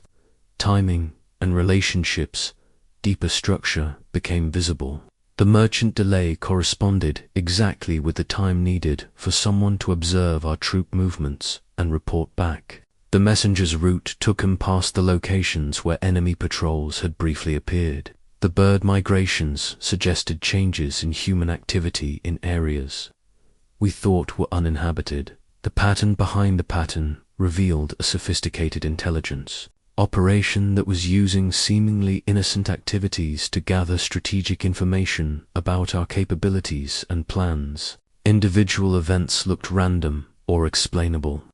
timing, and relationships, deeper structure became visible. The merchant delay corresponded exactly with the time needed for someone to observe our troop movements and report back. The messenger's route took him past the locations where enemy patrols had briefly appeared. The bird migrations suggested changes in human activity in areas we thought were uninhabited. The pattern behind the pattern revealed a sophisticated intelligence operation that was using seemingly innocent activities to gather strategic information about our capabilities and plans. Individual events looked random or explainable,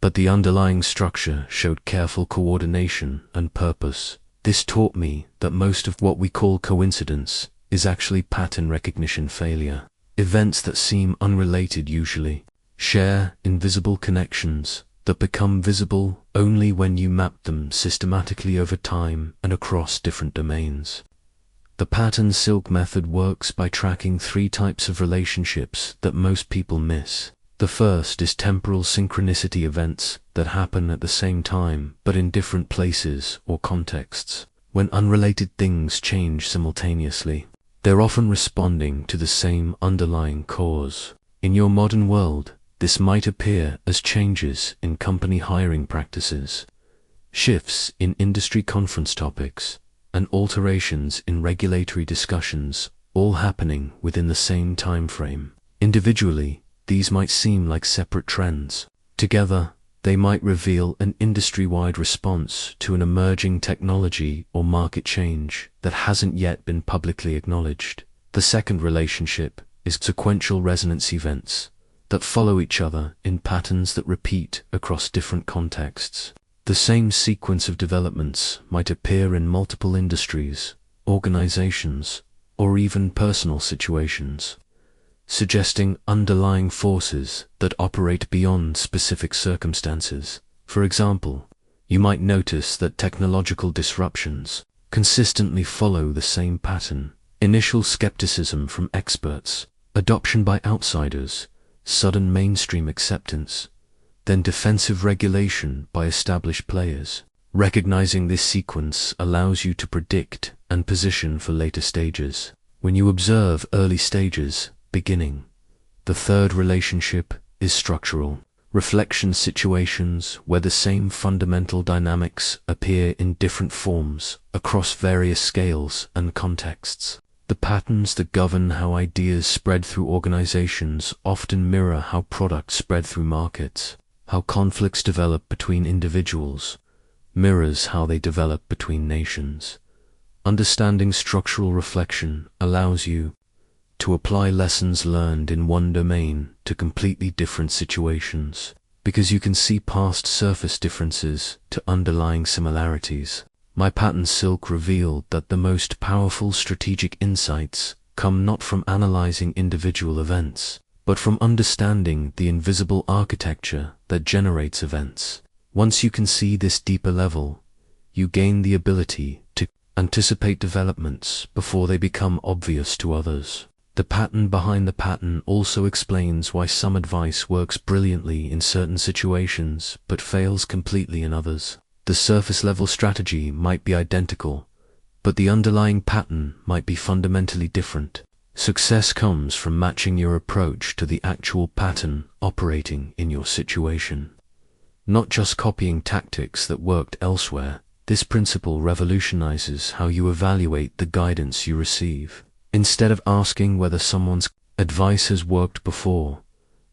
but the underlying structure showed careful coordination and purpose. This taught me that most of what we call coincidence is actually pattern recognition failure. Events that seem unrelated usually share invisible connections that become visible only when you map them systematically over time and across different domains. The pattern silk method works by tracking 3 types of relationships that most people miss. The first is temporal synchronicity, events that happen at the same time but in different places or contexts. When unrelated things change simultaneously, they're often responding to the same underlying cause. In your modern world, This might appear as changes in company hiring practices, shifts in industry conference topics, and alterations in regulatory discussions, all happening within the same time frame. Individually, these might seem like separate trends. Together, they might reveal an industry-wide response to an emerging technology or market change that hasn't yet been publicly acknowledged. The second relationship is sequential resonance events that follow each other in patterns that repeat across different contexts. The same sequence of developments might appear in multiple industries, organizations, or even personal situations, suggesting underlying forces that operate beyond specific circumstances. For example, you might notice that technological disruptions consistently follow the same pattern: initial skepticism from experts, adoption by outsiders, sudden mainstream acceptance, then defensive regulation by established players. Recognizing this sequence allows you to predict and position for later stages. When you observe early stages beginning, the third relationship is structural. Reflection situations where the same fundamental dynamics appear in different forms across various scales and contexts. The patterns that govern how ideas spread through organizations often mirror how products spread through markets. How conflicts develop between individuals mirrors how they develop between nations. Understanding structural reflection allows you to apply lessons learned in one domain to completely different situations, because you can see past surface differences to underlying similarities. My pattern silk revealed that the most powerful strategic insights come not from analyzing individual events, but from understanding the invisible architecture that generates events. Once you can see this deeper level, you gain the ability to anticipate developments before they become obvious to others. The pattern behind the pattern also explains why some advice works brilliantly in certain situations but fails completely in others. The surface-level strategy might be identical, but the underlying pattern might be fundamentally different. Success comes from matching your approach to the actual pattern operating in your situation, not just copying tactics that worked elsewhere. This principle revolutionizes how you evaluate the guidance you receive. Instead of asking whether someone's advice has worked before,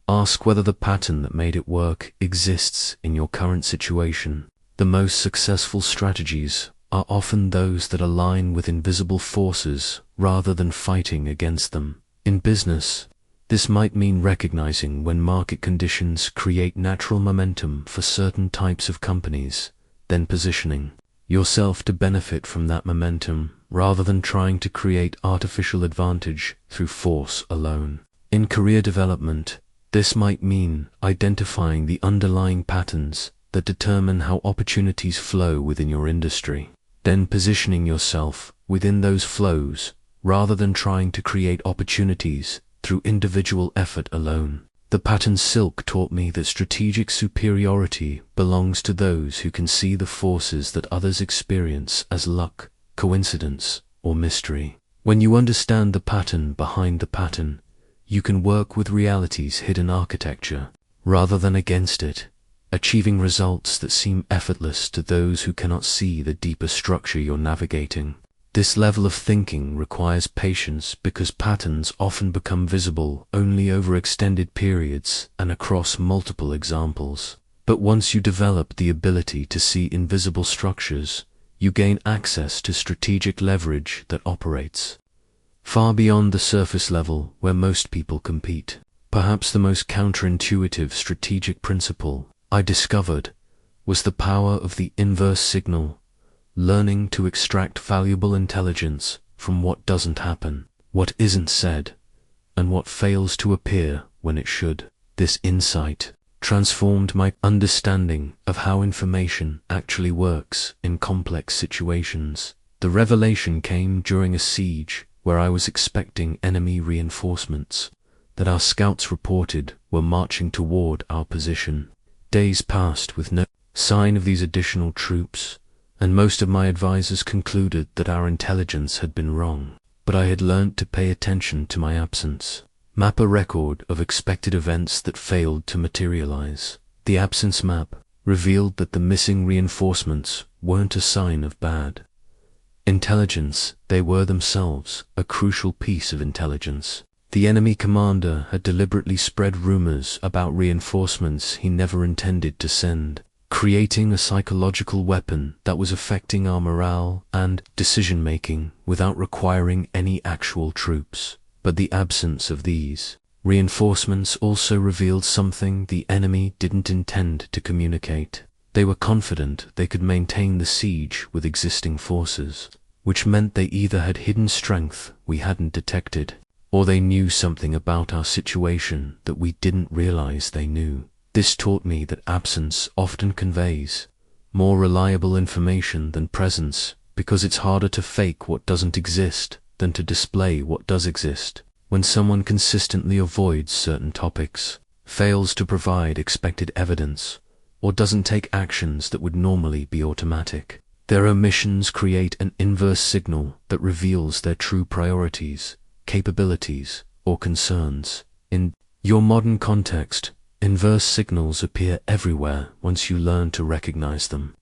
ask whether the pattern that made it work exists in your current situation. The most successful strategies are often those that align with invisible forces rather than fighting against them. In business, this might mean recognizing when market conditions create natural momentum for certain types of companies, then positioning yourself to benefit from that momentum rather than trying to create artificial advantage through force alone. In career development, this might mean identifying the underlying patterns that determine how opportunities flow within your industry, then positioning yourself within those flows rather than trying to create opportunities through individual effort alone. The pattern silk taught me that strategic superiority belongs to those who can see the forces that others experience as luck, coincidence, or mystery. When you understand the pattern behind the pattern, you can work with reality's hidden architecture rather than against it, achieving results that seem effortless to those who cannot see the deeper structure you're navigating. This level of thinking requires patience because patterns often become visible only over extended periods and across multiple examples. But once you develop the ability to see invisible structures, you gain access to strategic leverage that operates far beyond the surface level where most people compete. Perhaps the most counterintuitive strategic principle I discovered was the power of the inverse signal, learning to extract valuable intelligence from what doesn't happen, what isn't said, and what fails to appear when it should. This insight transformed my understanding of how information actually works in complex situations. The revelation came during a siege where I was expecting enemy reinforcements that our scouts reported were marching toward our position. Days passed with no sign of these additional troops, and most of my advisors concluded that our intelligence had been wrong. But I had learnt to pay attention to my absence. Map a record of expected events that failed to materialize. The absence map revealed that the missing reinforcements weren't a sign of bad intelligence, they were themselves a crucial piece of intelligence. The enemy commander had deliberately spread rumors about reinforcements he never intended to send, creating a psychological weapon that was affecting our morale and decision-making without requiring any actual troops. But the absence of these reinforcements also revealed something the enemy didn't intend to communicate. They were confident they could maintain the siege with existing forces, which meant they either had hidden strength we hadn't detected, or they knew something about our situation that we didn't realize they knew. This taught me that absence often conveys more reliable information than presence, because it's harder to fake what doesn't exist than to display what does exist. When someone consistently avoids certain topics, fails to provide expected evidence, or doesn't take actions that would normally be automatic, their omissions create an inverse signal that reveals their true priorities, capabilities, or concerns. In your modern context, inverse signals appear everywhere once you learn to recognize them.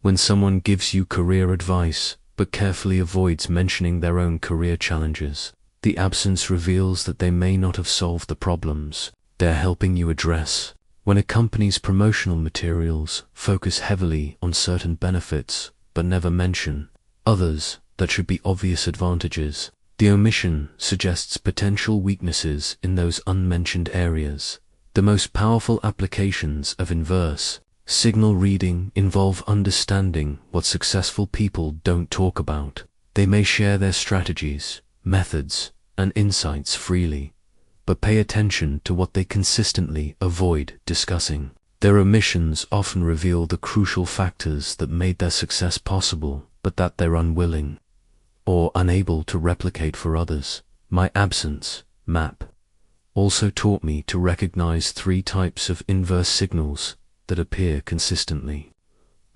When someone gives you career advice but carefully avoids mentioning their own career challenges, the absence reveals that they may not have solved the problems they're helping you address. When a company's promotional materials focus heavily on certain benefits but never mention others that should be obvious advantages, the omission suggests potential weaknesses in those unmentioned areas. The most powerful applications of inverse signal reading involve understanding what successful people don't talk about. They may share their strategies, methods, and insights freely, but pay attention to what they consistently avoid discussing. Their omissions often reveal the crucial factors that made their success possible, but that they're unwilling or unable to replicate for others. My absence map also taught me to recognize 3 types of inverse signals that appear consistently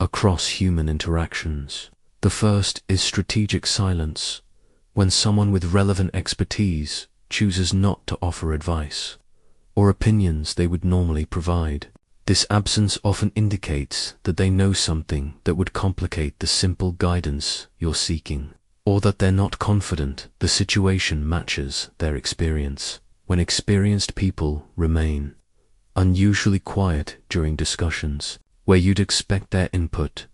across human interactions. The first is strategic silence, when someone with relevant expertise chooses not to offer advice or opinions they would normally provide. This absence often indicates that they know something that would complicate the simple guidance you're seeking, or that they're not confident the situation matches their experience. When experienced people remain unusually quiet during discussions where you'd expect their input,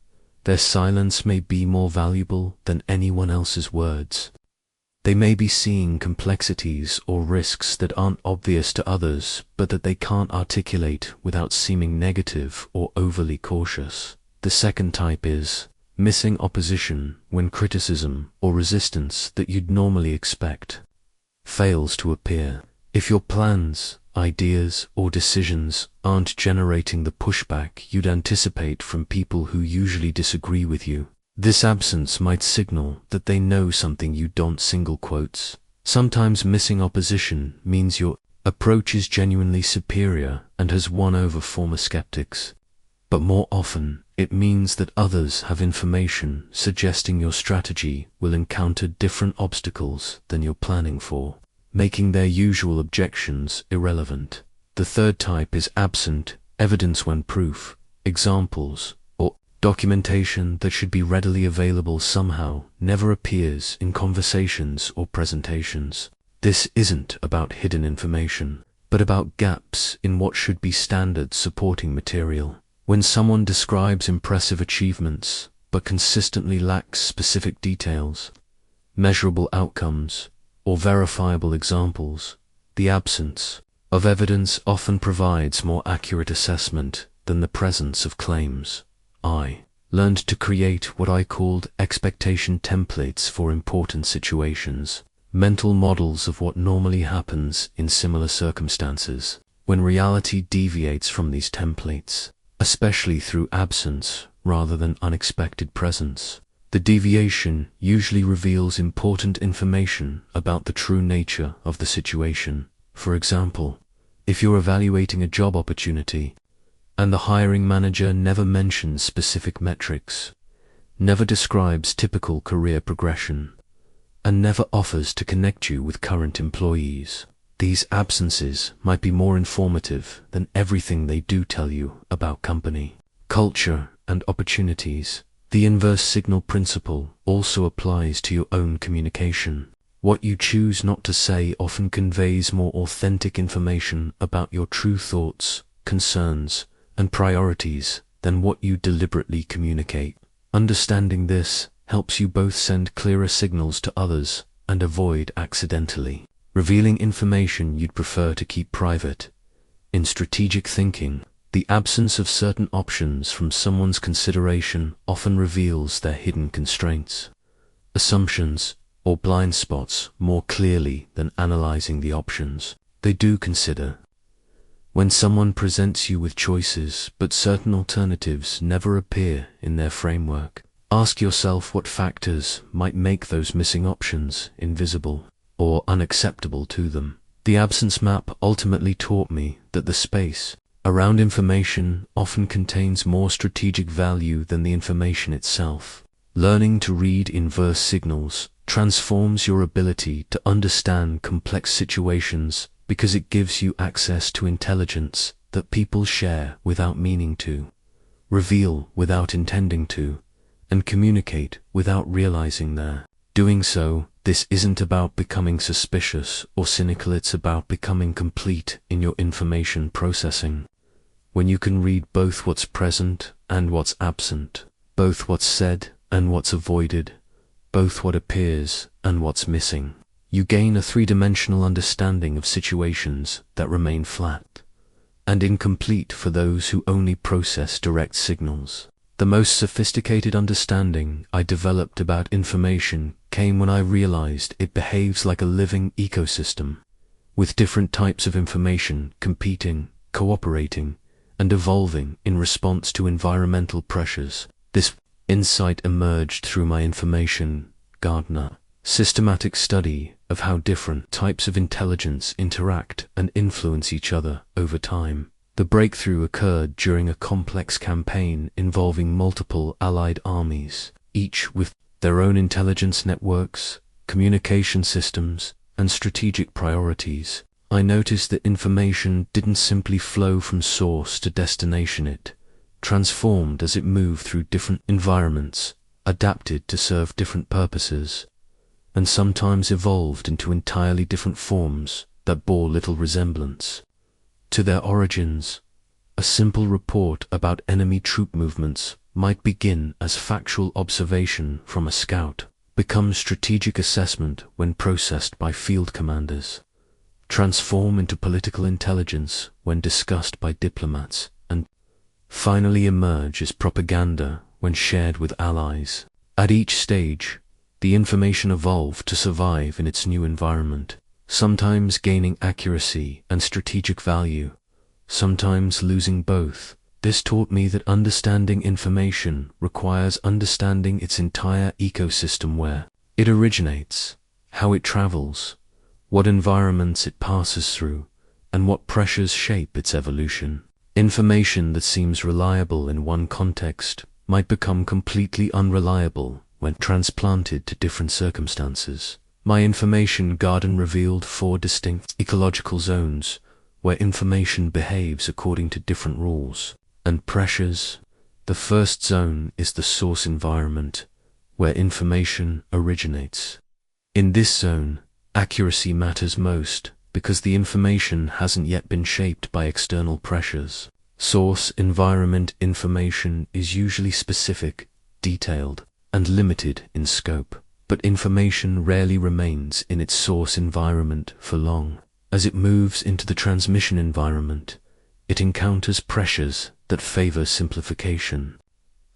their silence may be more valuable than anyone else's words. They may be seeing complexities or risks that aren't obvious to others, but that they can't articulate without seeming negative or overly cautious. The second type is missing opposition, when criticism or resistance that you'd normally expect fails to appear. If your plans, ideas, or decisions aren't generating the pushback you'd anticipate from people who usually disagree with you, this absence might signal that they know something you don't. Sometimes missing opposition means your approach is genuinely superior and has won over former skeptics, but more often it means that others have information suggesting your strategy will encounter different obstacles than you're planning for, making their usual objections irrelevant. The third type is absent evidence, when proof, examples, or documentation that should be readily available somehow never appears in conversations or presentations. This isn't about hidden information, but about gaps in what should be standard supporting material. When someone describes impressive achievements but consistently lacks specific details, measurable outcomes, or verifiable examples, the absence of evidence often provides more accurate assessment than the presence of claims. I learned to create what I called expectation templates for important situations, mental models of what normally happens in similar circumstances. When reality deviates from these templates, especially through absence rather than unexpected presence, the deviation usually reveals important information about the true nature of the situation. For example, if you're evaluating a job opportunity and the hiring manager never mentions specific metrics, never describes typical career progression, and never offers to connect you with current employees, these absences might be more informative than everything they do tell you about company, culture, and opportunities. The inverse signal principle also applies to your own communication. What you choose not to say often conveys more authentic information about your true thoughts, concerns, and priorities than what you deliberately communicate. Understanding this helps you both send clearer signals to others and avoid accidentally revealing information you'd prefer to keep private. In strategic thinking, the absence of certain options from someone's consideration often reveals their hidden constraints, assumptions, or blind spots more clearly than analyzing the options they do consider. When someone presents you with choices but certain alternatives never appear in their framework, ask yourself what factors might make those missing options invisible or unacceptable to them. The absence map ultimately taught me that the space around information often contains more strategic value than the information itself. Learning to read inverse signals transforms your ability to understand complex situations because it gives you access to intelligence that people share without meaning to, reveal without intending to, and communicate without realizing they're doing so. This isn't about becoming suspicious or cynical, it's about becoming complete in your information processing. When you can read both what's present and what's absent, both what's said and what's avoided, both what appears and what's missing, you gain a three-dimensional understanding of situations that remain flat and incomplete for those who only process direct signals. The most sophisticated understanding I developed about information came when I realized it behaves like a living ecosystem, with different types of information competing, cooperating, and evolving in response to environmental pressures. This insight emerged through my information gardener systematic study of how different types of intelligence interact and influence each other over time. The breakthrough occurred during a complex campaign involving multiple allied armies, each with their own intelligence networks, communication systems, and strategic priorities. I noticed that information didn't simply flow from source to destination, it transformed as it moved through different environments, adapted to serve different purposes, and sometimes evolved into entirely different forms that bore little resemblance to their origins. A simple report about enemy troop movements might begin as factual observation from a scout, become strategic assessment when processed by field commanders, transform into political intelligence when discussed by diplomats, and finally emerge as propaganda when shared with allies. At each stage, the information evolved to survive in its new environment, sometimes gaining accuracy and strategic value, sometimes losing both. This taught me that understanding information requires understanding its entire ecosystem, where it originates, how it travels, what environments it passes through, and what pressures shape its evolution. Information that seems reliable in one context might become completely unreliable when transplanted to different circumstances. My information garden revealed 4 distinct ecological zones where information behaves according to different rules and pressures. The first zone is the source environment, where information originates. In this zone, accuracy matters most because the information hasn't yet been shaped by external pressures. Source environment information is usually specific, detailed, and limited in scope, but information rarely remains in its source environment for long. As it moves into the transmission environment, it encounters pressures that favor simplification,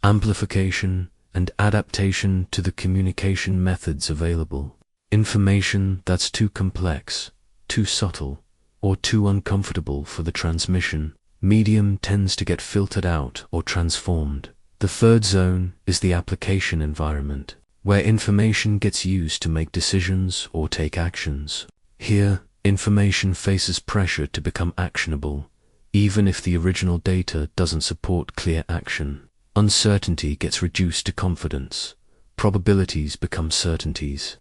amplification, and adaptation to the communication methods available. Information that's too complex, too subtle, or too uncomfortable for the transmission medium tends to get filtered out or transformed. The third zone is the application environment, where information gets used to make decisions or take actions. Here, information faces pressure to become actionable, even if the original data doesn't support clear action. Uncertainty gets reduced to confidence, probabilities become certainties,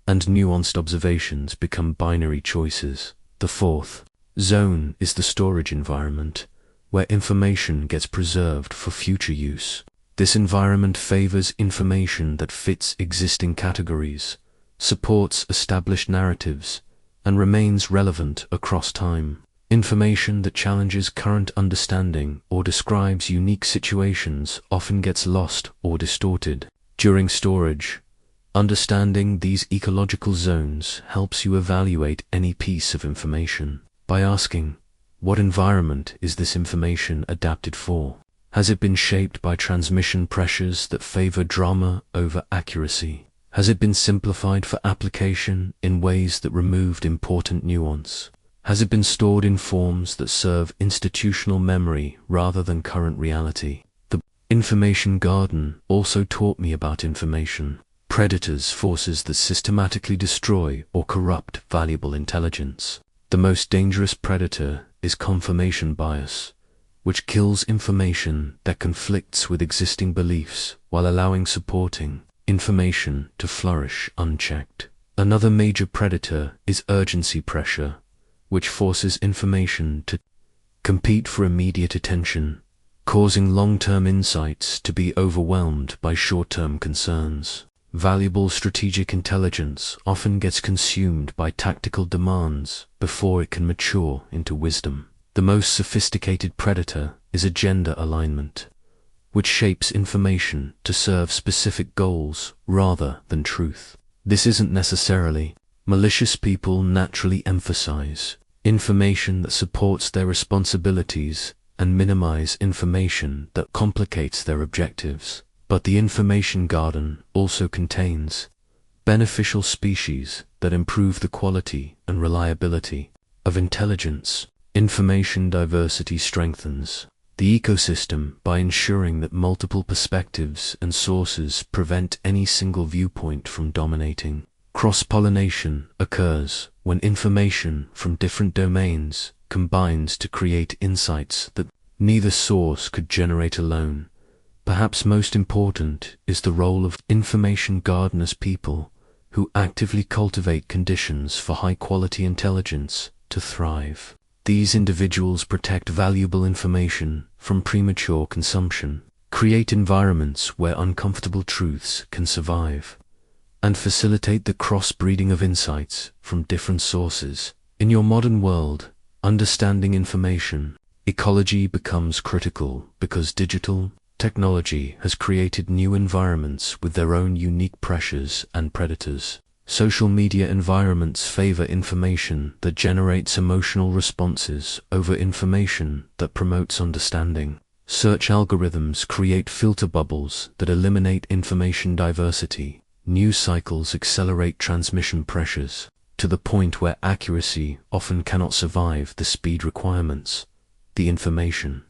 and nuanced observations become binary choices. The fourth zone is the storage environment, where information gets preserved for future use. This environment favors information that fits existing categories, supports established narratives, and remains relevant across time. Information that challenges current understanding or describes unique situations often gets lost or distorted. During storage, understanding these ecological zones helps you evaluate any piece of information by asking, what environment is this information adapted for? Has it been shaped by transmission pressures that favor drama over accuracy? Has it been simplified for application in ways that removed important nuance? Has it been stored in forms that serve institutional memory rather than current reality? The information garden also taught me about information predators, forces that systematically destroy or corrupt valuable intelligence. The most dangerous predator is confirmation bias, which kills information that conflicts with existing beliefs while allowing supporting information to flourish unchecked. Another major predator is urgency pressure, which forces information to compete for immediate attention, causing long-term insights to be overwhelmed by short-term concerns. Valuable strategic intelligence often gets consumed by tactical demands before it can mature into wisdom. The most sophisticated predator is agenda alignment, which shapes information to serve specific goals rather than truth. This isn't necessarily malicious. People naturally emphasize information that supports their responsibilities and minimize information that complicates their objectives. But the information garden also contains beneficial species that improve the quality and reliability of intelligence. Information diversity strengthens the ecosystem by ensuring that multiple perspectives and sources prevent any single viewpoint from dominating. Cross-pollination occurs when information from different domains combines to create insights that neither source could generate alone. Perhaps most important is the role of information gardeners, people who actively cultivate conditions for high-quality intelligence to thrive. These individuals protect valuable information from premature consumption, create environments where uncomfortable truths can survive, and facilitate the cross-breeding of insights from different sources. In your modern world, understanding information ecology becomes critical because digital technology has created new environments with their own unique pressures and predators. Social media environments favor information that generates emotional responses over information that promotes understanding. Search algorithms create filter bubbles that eliminate information diversity. News cycles accelerate transmission pressures to the point where accuracy often cannot survive the speed requirements. The information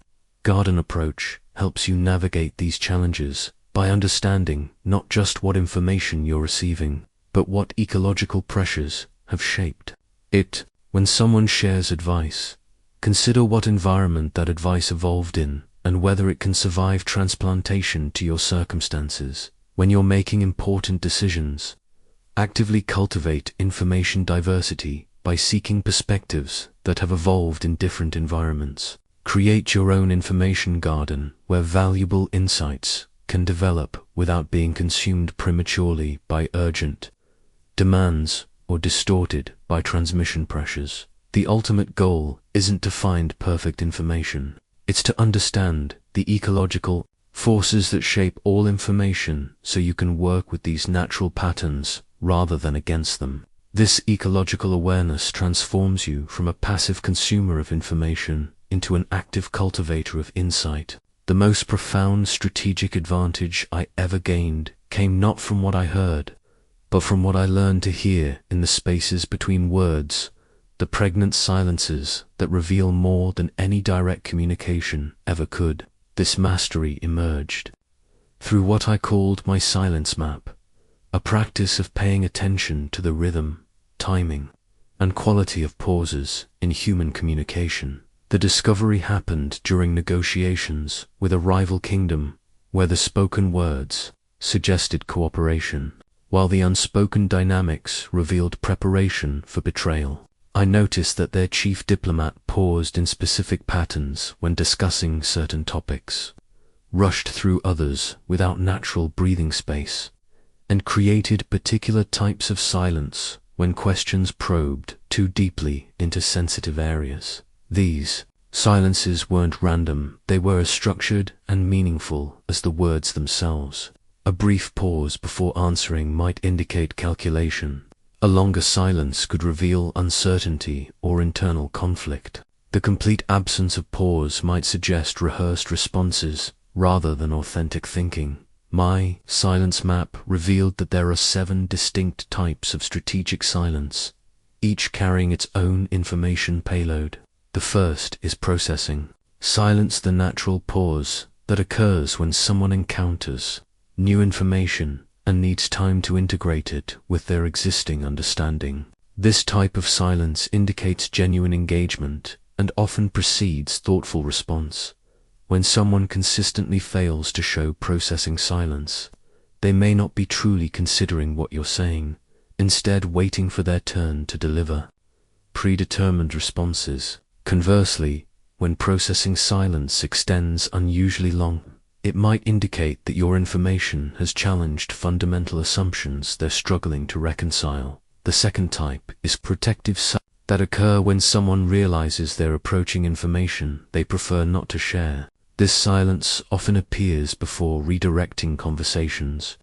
garden approach helps you navigate these challenges by understanding not just what information you're receiving, but what ecological pressures have shaped it. When someone shares advice, consider what environment that advice evolved in and whether it can survive transplantation to your circumstances. When you're making important decisions, actively cultivate information diversity by seeking perspectives that have evolved in different environments. Create your own information garden where valuable insights can develop without being consumed prematurely by urgent demands or distorted by transmission pressures. The ultimate goal isn't to find perfect information. It's to understand the ecological forces that shape all information so you can work with these natural patterns rather than against them. This ecological awareness transforms you from a passive consumer of information into an active cultivator of insight. The most profound strategic advantage I ever gained came not from what I heard, but from what I learned to hear in the spaces between words, the pregnant silences that reveal more than any direct communication ever could. This mastery emerged through what I called my silence map, a practice of paying attention to the rhythm, timing, and quality of pauses in human communication. The discovery happened during negotiations with a rival kingdom where the spoken words suggested cooperation, while the unspoken dynamics revealed preparation for betrayal. I noticed that their chief diplomat paused in specific patterns when discussing certain topics, rushed through others without natural breathing space, and created particular types of silence when questions probed too deeply into sensitive areas. These silences weren't random, they were as structured and meaningful as the words themselves. A brief pause before answering might indicate calculation. A longer silence could reveal uncertainty or internal conflict. The complete absence of pause might suggest rehearsed responses rather than authentic thinking. My silence map revealed that there are 7 distinct types of strategic silence, each carrying its own information payload. The first is processing. Silence, the natural pause that occurs when someone encounters new information and needs time to integrate it with their existing understanding. This type of silence indicates genuine engagement and often precedes thoughtful response. When someone consistently fails to show processing silence, they may not be truly considering what you're saying, instead waiting for their turn to deliver predetermined responses. Conversely, when processing silence extends unusually long, it might indicate that your information has challenged fundamental assumptions they're struggling to reconcile. The second type is protective silence that occur when someone realizes they're approaching information they prefer not to share. This silence often appears before redirecting conversations,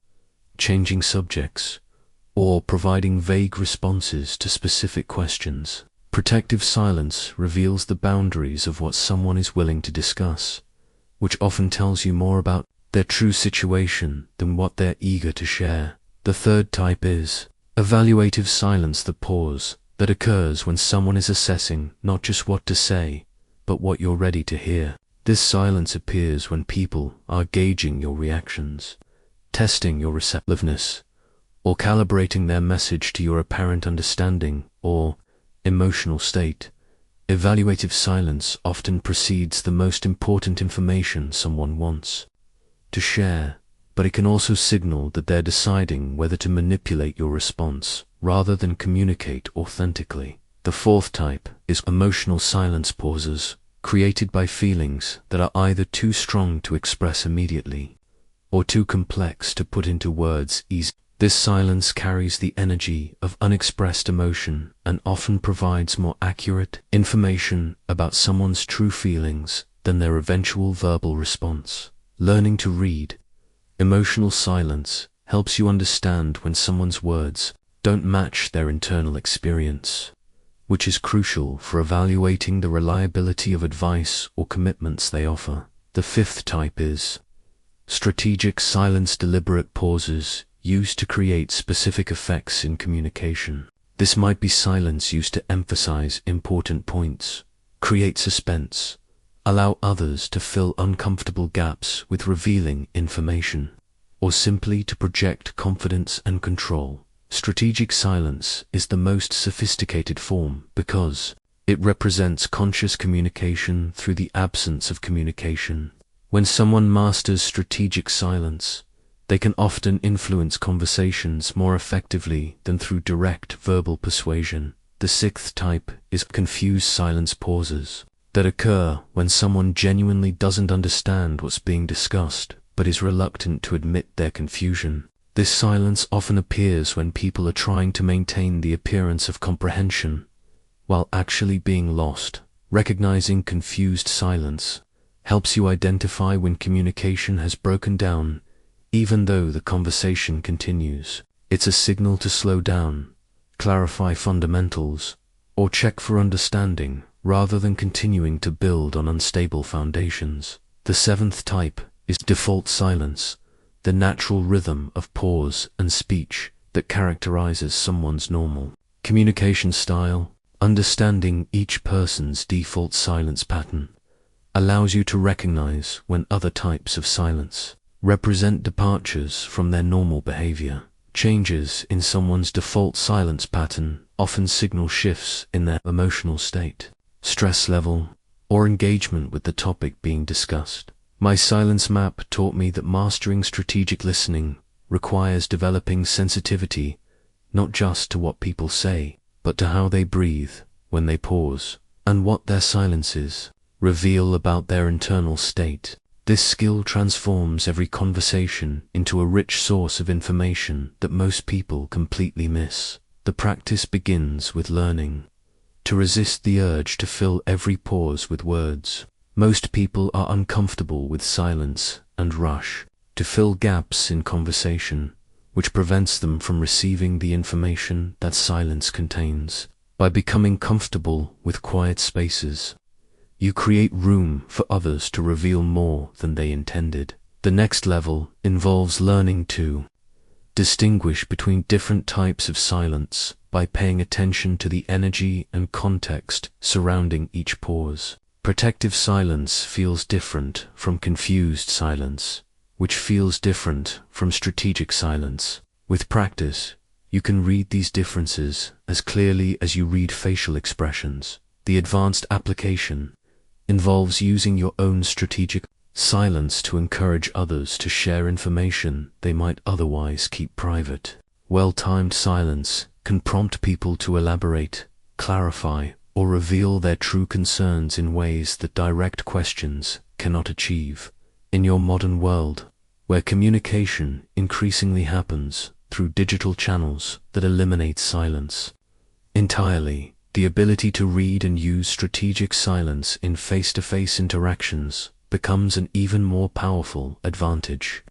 changing subjects, or providing vague responses to specific questions. Protective silence reveals the boundaries of what someone is willing to discuss, which often tells you more about their true situation than what they're eager to share. The third type is evaluative silence, the pause that occurs when someone is assessing not just what to say, but what you're ready to hear. This silence appears when people are gauging your reactions, testing your receptiveness, or calibrating their message to your apparent understanding or emotional state. Evaluative silence often precedes the most important information someone wants to share, but it can also signal that they're deciding whether to manipulate your response rather than communicate authentically. The fourth type is emotional silence pauses, created by feelings that are either too strong to express immediately or too complex to put into words easily. This silence carries the energy of unexpressed emotion and often provides more accurate information about someone's true feelings than their eventual verbal response. Learning to read emotional silence helps you understand when someone's words don't match their internal experience, which is crucial for evaluating the reliability of advice or commitments they offer. The fifth type is strategic silence, deliberate pauses used to create specific effects in communication. This might be silence used to emphasize important points, create suspense, allow others to fill uncomfortable gaps with revealing information, or simply to project confidence and control. Strategic silence is the most sophisticated form because it represents conscious communication through the absence of communication. When someone masters strategic silence, they can often influence conversations more effectively than through direct verbal persuasion. The sixth type is confused silence pauses that occur when someone genuinely doesn't understand what's being discussed, but is reluctant to admit their confusion. This silence often appears when people are trying to maintain the appearance of comprehension while actually being lost. Recognizing confused silence helps you identify when communication has broken down, even though the conversation continues. It's a signal to slow down, clarify fundamentals, or check for understanding, rather than continuing to build on unstable foundations. The seventh type is default silence, the natural rhythm of pause and speech that characterizes someone's normal communication style. Understanding each person's default silence pattern allows you to recognize when other types of silence represent departures from their normal behavior. Changes in someone's default silence pattern often signal shifts in their emotional state, stress level, or engagement with the topic being discussed. My silence map taught me that mastering strategic listening requires developing sensitivity not just to what people say, but to how they breathe, when they pause, and what their silences reveal about their internal state. This skill transforms every conversation into a rich source of information that most people completely miss. The practice begins with learning to resist the urge to fill every pause with words. Most people are uncomfortable with silence and rush to fill gaps in conversation, which prevents them from receiving the information that silence contains. By becoming comfortable with quiet spaces, you create room for others to reveal more than they intended. The next level involves learning to distinguish between different types of silence by paying attention to the energy and context surrounding each pause. Protective silence feels different from confused silence, which feels different from strategic silence. With practice, you can read these differences as clearly as you read facial expressions. The advanced application involves using your own strategic silence to encourage others to share information they might otherwise keep private. Well-timed silence can prompt people to elaborate, clarify, or reveal their true concerns in ways that direct questions cannot achieve. In your modern world, where communication increasingly happens through digital channels that eliminate silence entirely, the ability to read and use strategic silence in face-to-face interactions becomes an even more powerful advantage.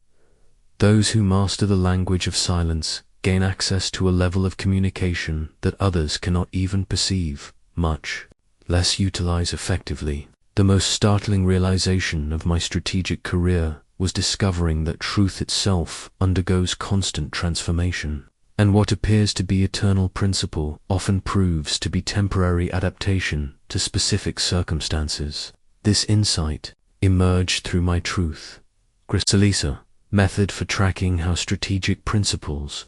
Those who master the language of silence gain access to a level of communication that others cannot even perceive, much less utilize effectively. The most startling realization of my strategic career was discovering that truth itself undergoes constant transformation, and what appears to be eternal principle often proves to be temporary adaptation to specific circumstances. This insight emerged through my truth crystallization method for tracking how strategic principles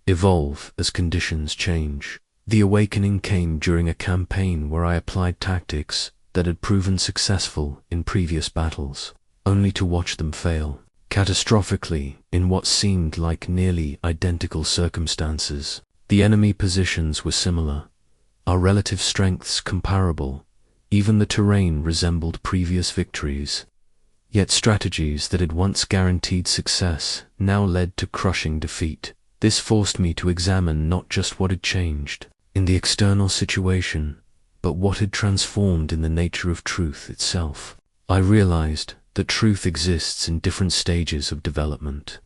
evolve as conditions change. The awakening came during a campaign where I applied tactics that had proven successful in previous battles, only to watch them fail catastrophically in what seemed like nearly identical circumstances. The enemy positions were similar, our relative strengths comparable, even the terrain resembled previous victories. Yet strategies that had once guaranteed success now led to crushing defeat. This forced me to examine not just what had changed in the external situation, but what had transformed in the nature of truth itself. I realized that truth exists in different stages of development,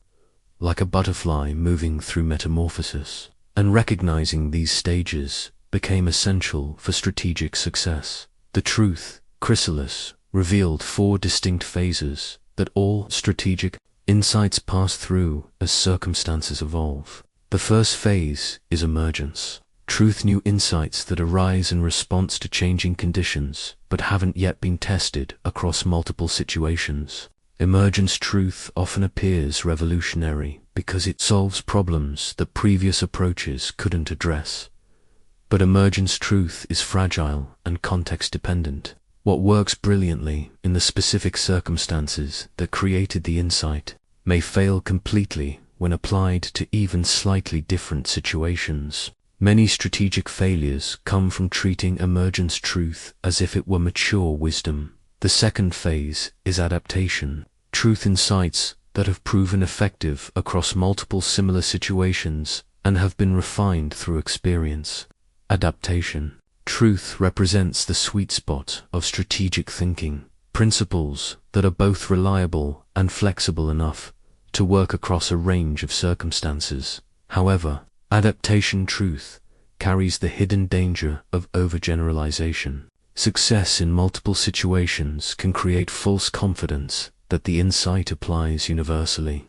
like a butterfly moving through metamorphosis, and recognizing these stages became essential for strategic success. The truth chrysalis revealed 4 distinct phases that all strategic insights pass through as circumstances evolve. The first phase is emergence. Truth new insights that arise in response to changing conditions but haven't yet been tested across multiple situations. Emergence truth often appears revolutionary because it solves problems that previous approaches couldn't address. But emergence truth is fragile and context-dependent. What works brilliantly in the specific circumstances that created the insight may fail completely when applied to even slightly different situations. Many strategic failures come from treating emergence truth as if it were mature wisdom. The second phase is adaptation. Truth insights that have proven effective across multiple similar situations and have been refined through experience. Adaptation. Truth represents the sweet spot of strategic thinking, principles that are both reliable and flexible enough to work across a range of circumstances. However, adaptation truth carries the hidden danger of overgeneralization. Success in multiple situations can create false confidence that the insight applies universally,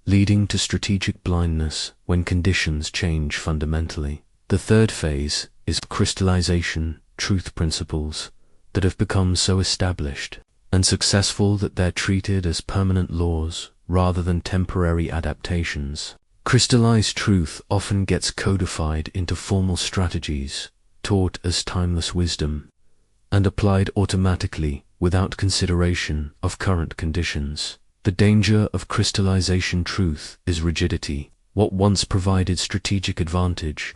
leading to strategic blindness when conditions change fundamentally. The third phase is crystallization, truth principles that have become so established and successful that they're treated as permanent laws rather than temporary adaptations. Crystallized truth often gets codified into formal strategies, taught as timeless wisdom, and applied automatically without consideration of current conditions. The danger of crystallization truth is rigidity. What once provided strategic advantage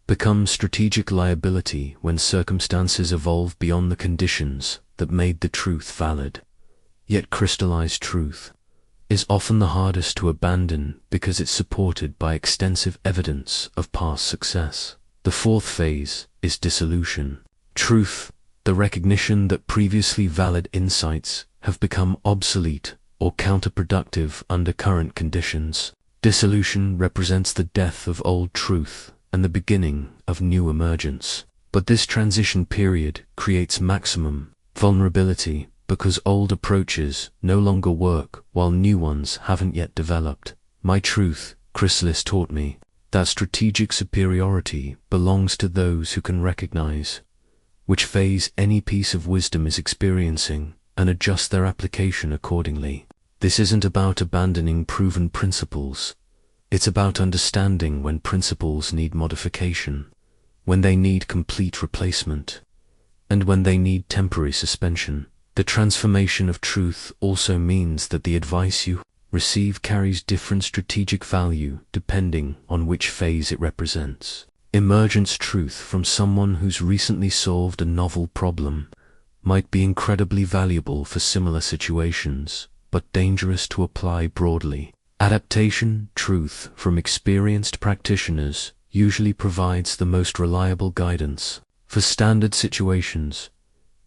becomes strategic liability when circumstances evolve beyond the conditions that made the truth valid. Yet crystallized truth is often the hardest to abandon because it's supported by extensive evidence of past success. The fourth phase is dissolution. Truth, the recognition that previously valid insights have become obsolete or counterproductive under current conditions. Dissolution represents the death of old truth and the beginning of new emergence. But this transition period creates maximum vulnerability because old approaches no longer work while new ones haven't yet developed. My truth, Chrysalis taught me that strategic superiority belongs to those who can recognize which phase any piece of wisdom is experiencing and adjust their application accordingly. This isn't about abandoning proven principles. It's about understanding when principles need modification, when they need complete replacement, and when they need temporary suspension. The transformation of truth also means that the advice you receive carries different strategic value depending on which phase it represents. Emergence truth from someone who's recently solved a novel problem might be incredibly valuable for similar situations, but dangerous to apply broadly. Adaptation truth from experienced practitioners usually provides the most reliable guidance for standard situations.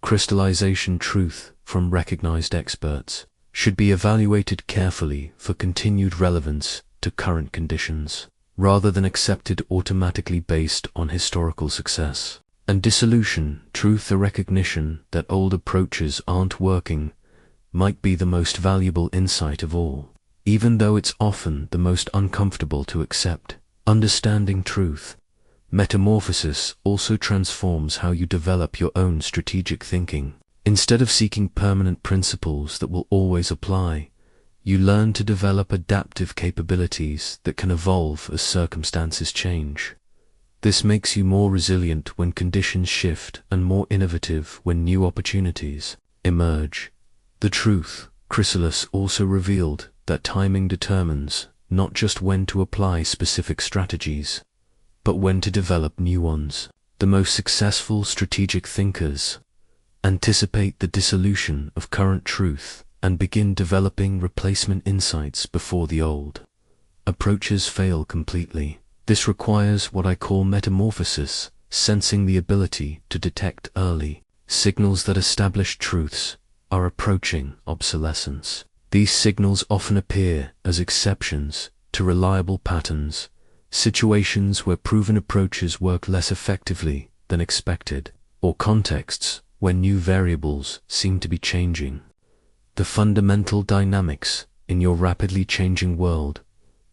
Crystallization truth from recognized experts should be evaluated carefully for continued relevance to current conditions, rather than accepted automatically based on historical success. And dissolution truth, the recognition that old approaches aren't working, might be the most valuable insight of all, even though it's often the most uncomfortable to accept. Understanding truth. Metamorphosis also transforms how you develop your own strategic thinking. Instead of seeking permanent principles that will always apply, you learn to develop adaptive capabilities that can evolve as circumstances change. This makes you more resilient when conditions shift and more innovative when new opportunities emerge. The truth, Chrysalis also revealed that timing determines not just when to apply specific strategies, but when to develop new ones. The most successful strategic thinkers anticipate the dissolution of current truth and begin developing replacement insights before the old approaches fail completely. This requires what I call metamorphosis, sensing the ability to detect early signals that established truths are approaching obsolescence. These signals often appear as exceptions to reliable patterns, situations where proven approaches work less effectively than expected, or contexts where new variables seem to be changing the fundamental dynamics in your rapidly changing world.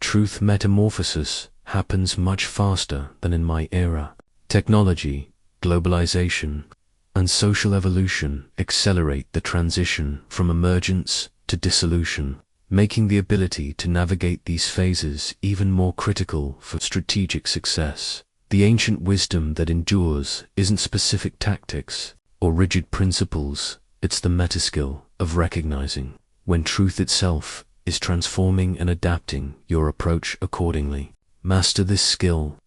Truth metamorphosis happens much faster than in my era. Technology, globalization, and social evolution accelerate the transition from emergence to dissolution, making the ability to navigate these phases even more critical for strategic success. The ancient wisdom that endures isn't specific tactics or rigid principles, it's the metaskill of recognizing when truth itself is transforming and adapting your approach accordingly. Master this skill,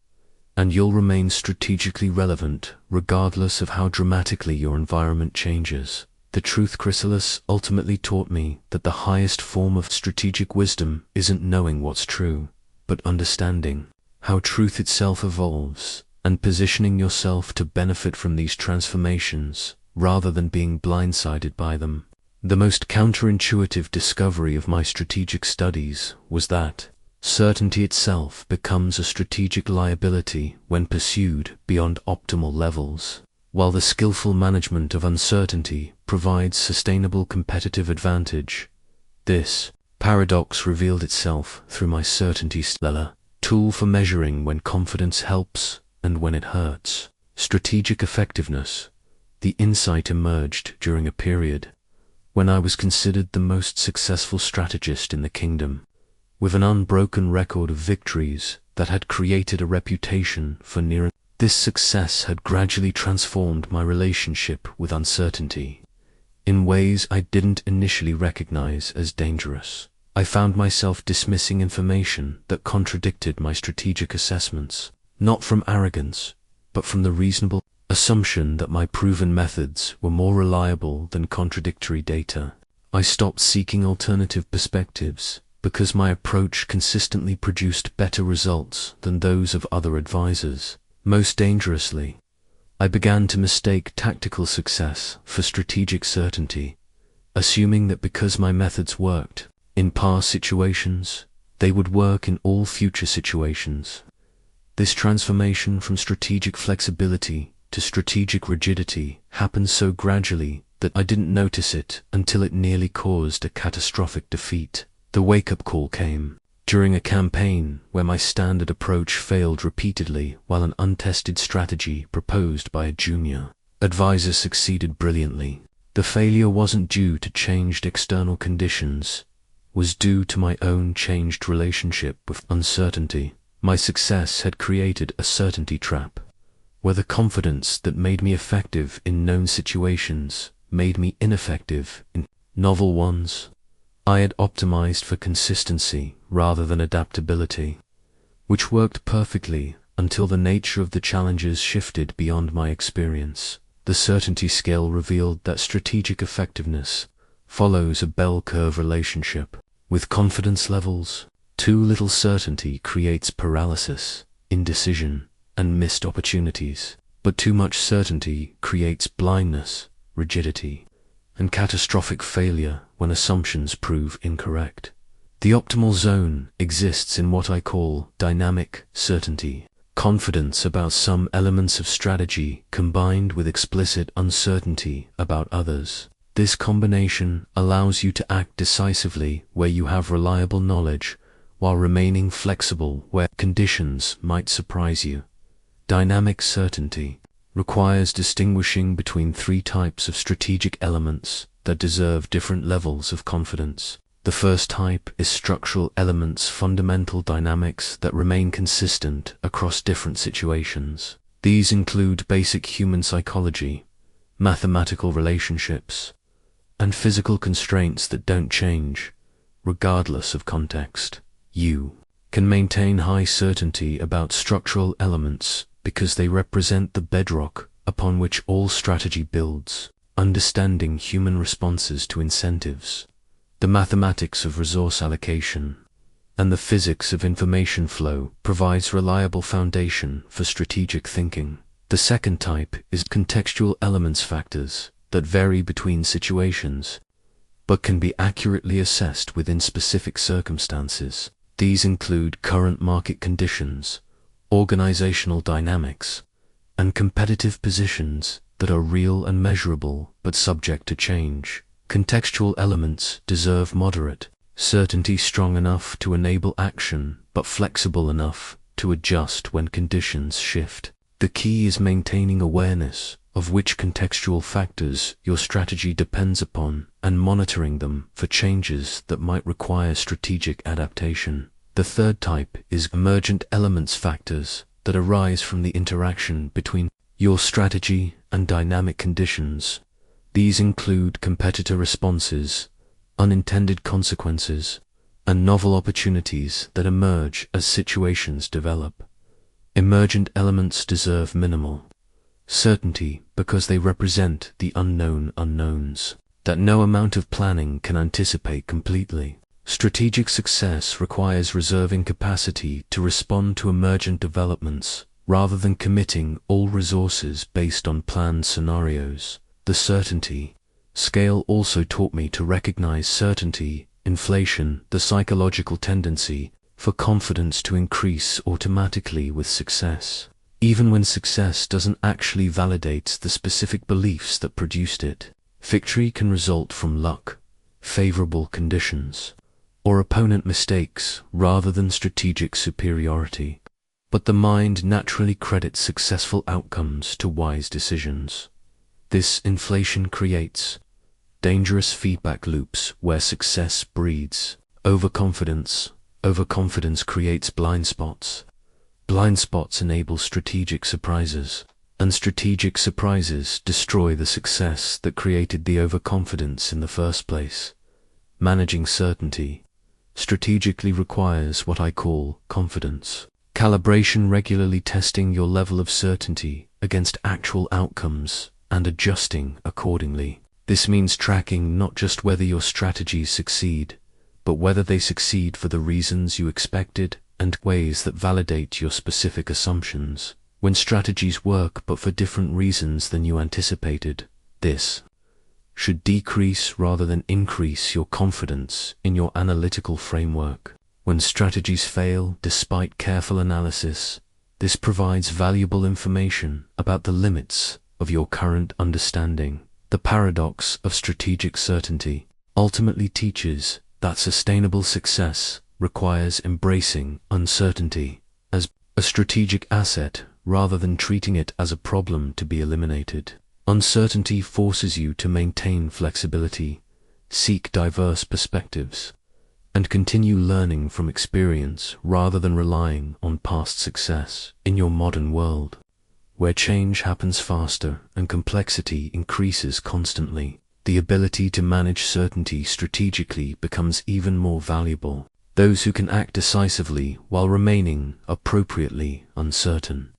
and you'll remain strategically relevant regardless of how dramatically your environment changes. The truth, Chrysalis ultimately taught me that the highest form of strategic wisdom isn't knowing what's true, but understanding how truth itself evolves and positioning yourself to benefit from these transformations rather than being blindsided by them. The most counterintuitive discovery of my strategic studies was that certainty itself becomes a strategic liability when pursued beyond optimal levels, while the skillful management of uncertainty provides sustainable competitive advantage. This paradox revealed itself through my certainty stellar tool for measuring when confidence helps and when it hurts. Strategic effectiveness. The insight emerged during a period when I was considered the most successful strategist in the kingdom, with an unbroken record of victories that had created a reputation for near. This success had gradually transformed my relationship with uncertainty in ways I didn't initially recognize as dangerous. I found myself dismissing information that contradicted my strategic assessments, not from arrogance, but from the reasonable assumption that my proven methods were more reliable than contradictory data. I stopped seeking alternative perspectives because my approach consistently produced better results than those of other advisors. Most dangerously, I began to mistake tactical success for strategic certainty, assuming that because my methods worked in past situations, they would work in all future situations. This transformation from strategic flexibility to strategic rigidity happened so gradually that I didn't notice it until it nearly caused a catastrophic defeat. The wake-up call came during a campaign where my standard approach failed repeatedly while an untested strategy proposed by a junior advisor succeeded brilliantly. The failure wasn't due to changed external conditions, was due to my own changed relationship with uncertainty. My success had created a certainty trap, where the confidence that made me effective in known situations made me ineffective in novel ones. I had optimized for consistency rather than adaptability, which worked perfectly until the nature of the challenges shifted beyond my experience. The certainty scale revealed that strategic effectiveness follows a bell curve relationship with confidence levels. Too little certainty creates paralysis, indecision, and missed opportunities, but too much certainty creates blindness, rigidity, and catastrophic failure when assumptions prove incorrect. The optimal zone exists in what I call dynamic certainty, confidence about some elements of strategy combined with explicit uncertainty about others. This combination allows you to act decisively where you have reliable knowledge while remaining flexible where conditions might surprise you. Dynamic certainty requires distinguishing between three types of strategic elements that deserve different levels of confidence. The first type is structural elements, fundamental dynamics that remain consistent across different situations. These include basic human psychology, mathematical relationships, and physical constraints that don't change, regardless of context. You can maintain high certainty about structural elements because they represent the bedrock upon which all strategy builds. Understanding human responses to incentives, the mathematics of resource allocation, and the physics of information flow provides reliable foundation for strategic thinking. The second type is contextual elements, factors that vary between situations, but can be accurately assessed within specific circumstances. These include current market conditions, organizational dynamics, and competitive positions that are real and measurable but subject to change. Contextual elements deserve moderate certainty, strong enough to enable action but flexible enough to adjust when conditions shift. The key is maintaining awareness of which contextual factors your strategy depends upon and monitoring them for changes that might require strategic adaptation. The third type is emergent elements, factors that arise from the interaction between your strategy and dynamic conditions. These include competitor responses, unintended consequences, and novel opportunities that emerge as situations develop. Emergent elements deserve minimal certainty because they represent the unknown unknowns that no amount of planning can anticipate completely. Strategic success requires reserving capacity to respond to emergent developments rather than committing all resources based on planned scenarios. The certainty scale also taught me to recognize certainty, inflation, the psychological tendency for confidence to increase automatically with success, even when success doesn't actually validate the specific beliefs that produced it. Victory can result from luck, favorable conditions, or opponent mistakes rather than strategic superiority. But the mind naturally credits successful outcomes to wise decisions. This inflation creates dangerous feedback loops where success breeds overconfidence. Overconfidence creates blind spots. Blind spots enable strategic surprises, and strategic surprises destroy the success that created the overconfidence in the first place. Managing certainty strategically requires what I call confidence Calibration, regularly testing your level of certainty against actual outcomes and adjusting accordingly. This means tracking not just whether your strategies succeed, but whether they succeed for the reasons you expected and ways that validate your specific assumptions. When strategies work but for different reasons than you anticipated, this should decrease rather than increase your confidence in your analytical framework. When strategies fail despite careful analysis, this provides valuable information about the limits of your current understanding. The paradox of strategic certainty ultimately teaches that sustainable success requires embracing uncertainty as a strategic asset rather than treating it as a problem to be eliminated. Uncertainty forces you to maintain flexibility, seek diverse perspectives, and continue learning from experience rather than relying on past success. In your modern world, where change happens faster and complexity increases constantly, the ability to manage certainty strategically becomes even more valuable. Those who can act decisively while remaining appropriately uncertain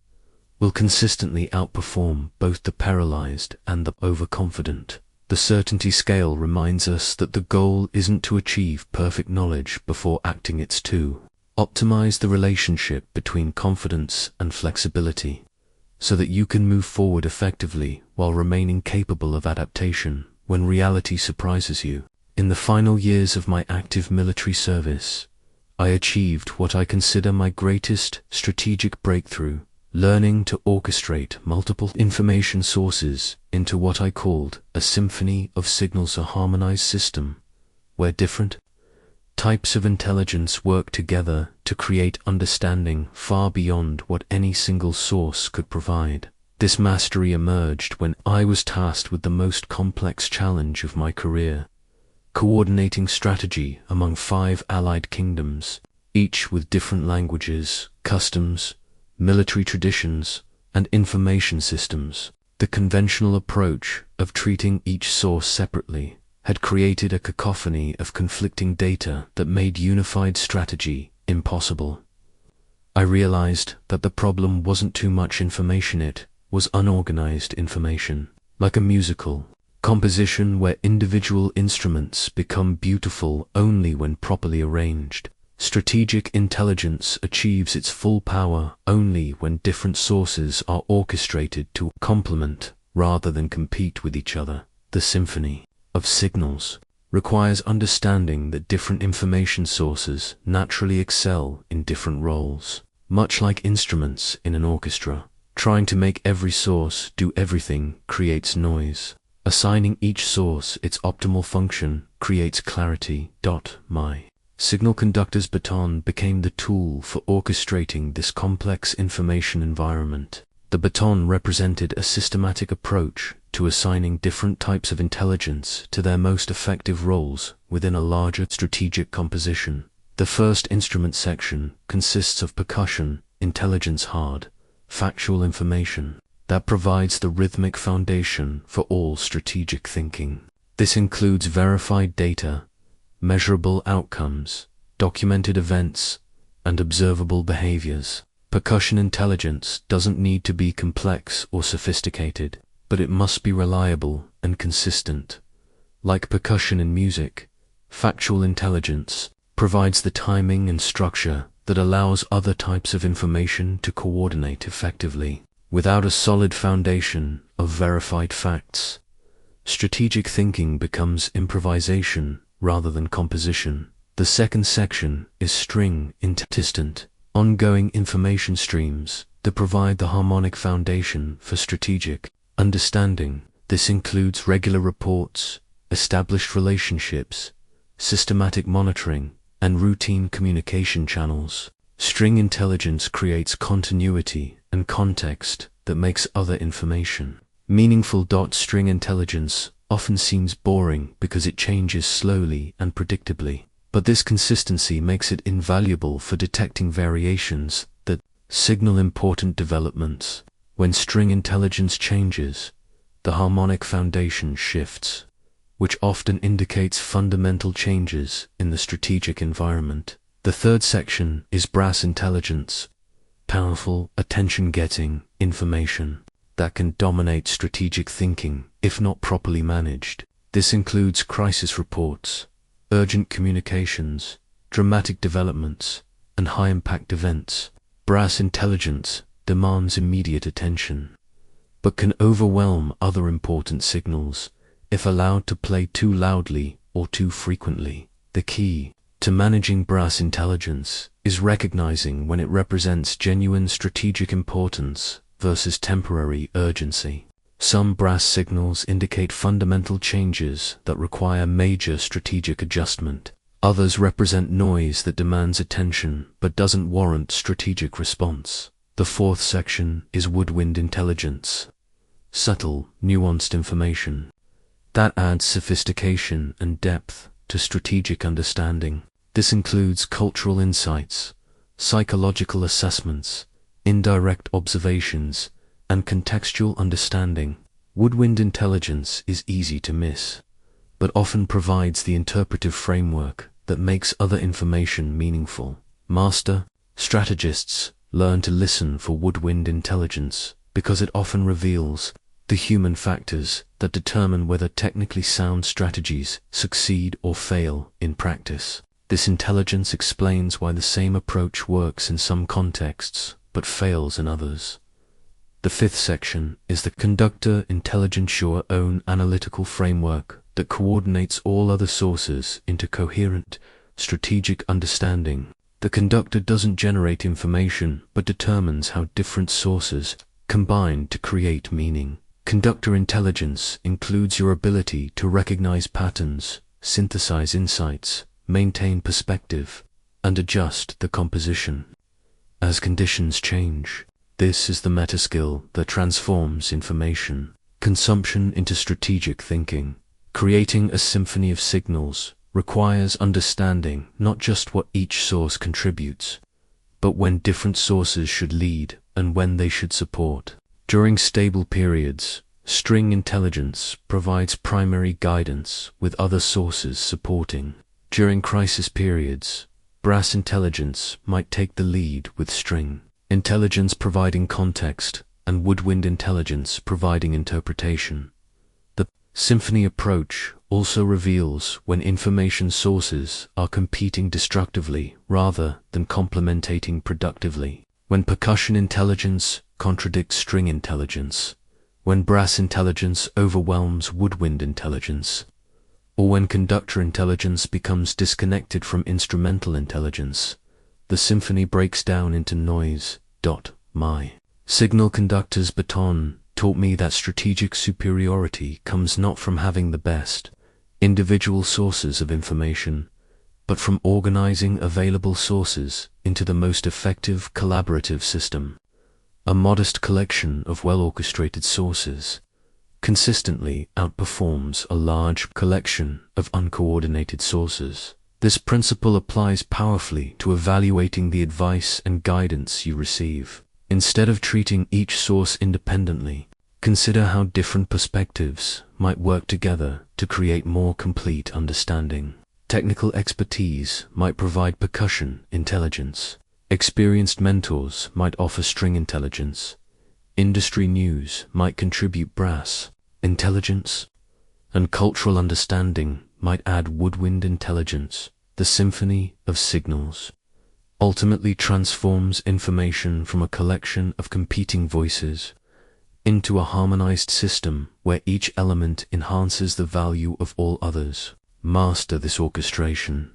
will consistently outperform both the paralyzed and the overconfident. The certainty scale reminds us that the goal isn't to achieve perfect knowledge before acting, it's to optimize the relationship between confidence and flexibility so that you can move forward effectively while remaining capable of adaptation when reality surprises you. In the final years of my active military service, I achieved what I consider my greatest strategic breakthrough, learning to orchestrate multiple information sources into what I called a symphony of signals, a harmonized system where different types of intelligence work together to create understanding far beyond what any single source could provide. This mastery emerged when I was tasked with the most complex challenge of my career, coordinating strategy among 5 allied kingdoms, each with different languages, customs, military traditions, and information systems. The conventional approach of treating each source separately had created a cacophony of conflicting data that made unified strategy impossible. I realized that the problem wasn't too much information, it was unorganized information, like a musical composition where individual instruments become beautiful only when properly arranged. Strategic intelligence achieves its full power only when different sources are orchestrated to complement rather than compete with each other. The symphony of signals requires understanding that different information sources naturally excel in different roles. Much like instruments in an orchestra, trying to make every source do everything creates noise. Assigning each source its optimal function creates clarity. My signal conductor's baton became the tool for orchestrating this complex information environment. The baton represented a systematic approach to assigning different types of intelligence to their most effective roles within a larger strategic composition. The first instrument section consists of percussion intelligence, hard, factual information that provides the rhythmic foundation for all strategic thinking. This includes verified data, measurable outcomes, documented events, and observable behaviors. Percussion intelligence doesn't need to be complex or sophisticated, but it must be reliable and consistent. Like percussion in music, factual intelligence provides the timing and structure that allows other types of information to coordinate effectively. Without a solid foundation of verified facts, strategic thinking becomes improvisation rather than composition. The second section is string intelligence, ongoing information streams that provide the harmonic foundation for strategic understanding. This includes regular reports, established relationships, systematic monitoring, and routine communication channels. String intelligence creates continuity and context that makes other information meaningful. String intelligence often seems boring because it changes slowly and predictably, but this consistency makes it invaluable for detecting variations that signal important developments. When string intelligence changes, the harmonic foundation shifts, which often indicates fundamental changes in the strategic environment. The third section is brass intelligence, powerful, attention-getting information that can dominate strategic thinking if not properly managed. This includes crisis reports, urgent communications, dramatic developments, and high-impact events. Brass intelligence demands immediate attention, but can overwhelm other important signals if allowed to play too loudly or too frequently. The key to managing brass intelligence is recognizing when it represents genuine strategic importance versus temporary urgency. Some brass signals indicate fundamental changes that require major strategic adjustment. Others represent noise that demands attention but doesn't warrant strategic response. The fourth section is woodwind intelligence. Subtle, nuanced information that adds sophistication and depth to strategic understanding. This includes cultural insights, psychological assessments, indirect observations, and contextual understanding. Woodwind intelligence is easy to miss, but often provides the interpretive framework that makes other information meaningful. Master strategists learn to listen for woodwind intelligence because it often reveals the human factors that determine whether technically sound strategies succeed or fail in practice. This intelligence explains why the same approach works in some contexts but fails in others. The fifth section is the conductor intelligence, your own analytical framework that coordinates all other sources into coherent, strategic understanding. The conductor doesn't generate information but determines how different sources combine to create meaning. Conductor intelligence includes your ability to recognize patterns, synthesize insights, maintain perspective, and adjust the composition as conditions change. This is the meta skill that transforms information consumption into strategic thinking. Creating a symphony of signals requires understanding not just what each source contributes, but when different sources should lead and when they should support. During stable periods, string intelligence provides primary guidance with other sources supporting. During crisis periods, brass intelligence might take the lead with string intelligence providing context and woodwind intelligence providing interpretation. The symphony approach also reveals when information sources are competing destructively rather than complementing productively. When percussion intelligence contradicts string intelligence, when brass intelligence overwhelms woodwind intelligence, or when conductor intelligence becomes disconnected from instrumental intelligence, the symphony breaks down into noise. My signal conductor's baton taught me that strategic superiority comes not from having the best individual sources of information, but from organizing available sources into the most effective collaborative system. A modest collection of well-orchestrated sources consistently outperforms a large collection of uncoordinated sources. This principle applies powerfully to evaluating the advice and guidance you receive. Instead of treating each source independently, consider how different perspectives might work together to create more complete understanding. Technical expertise might provide percussion intelligence. Experienced mentors might offer string intelligence. Industry news might contribute brass intelligence, and cultural understanding might add woodwind intelligence. The symphony of signals ultimately transforms information from a collection of competing voices into a harmonized system where each element enhances the value of all others. Master this orchestration,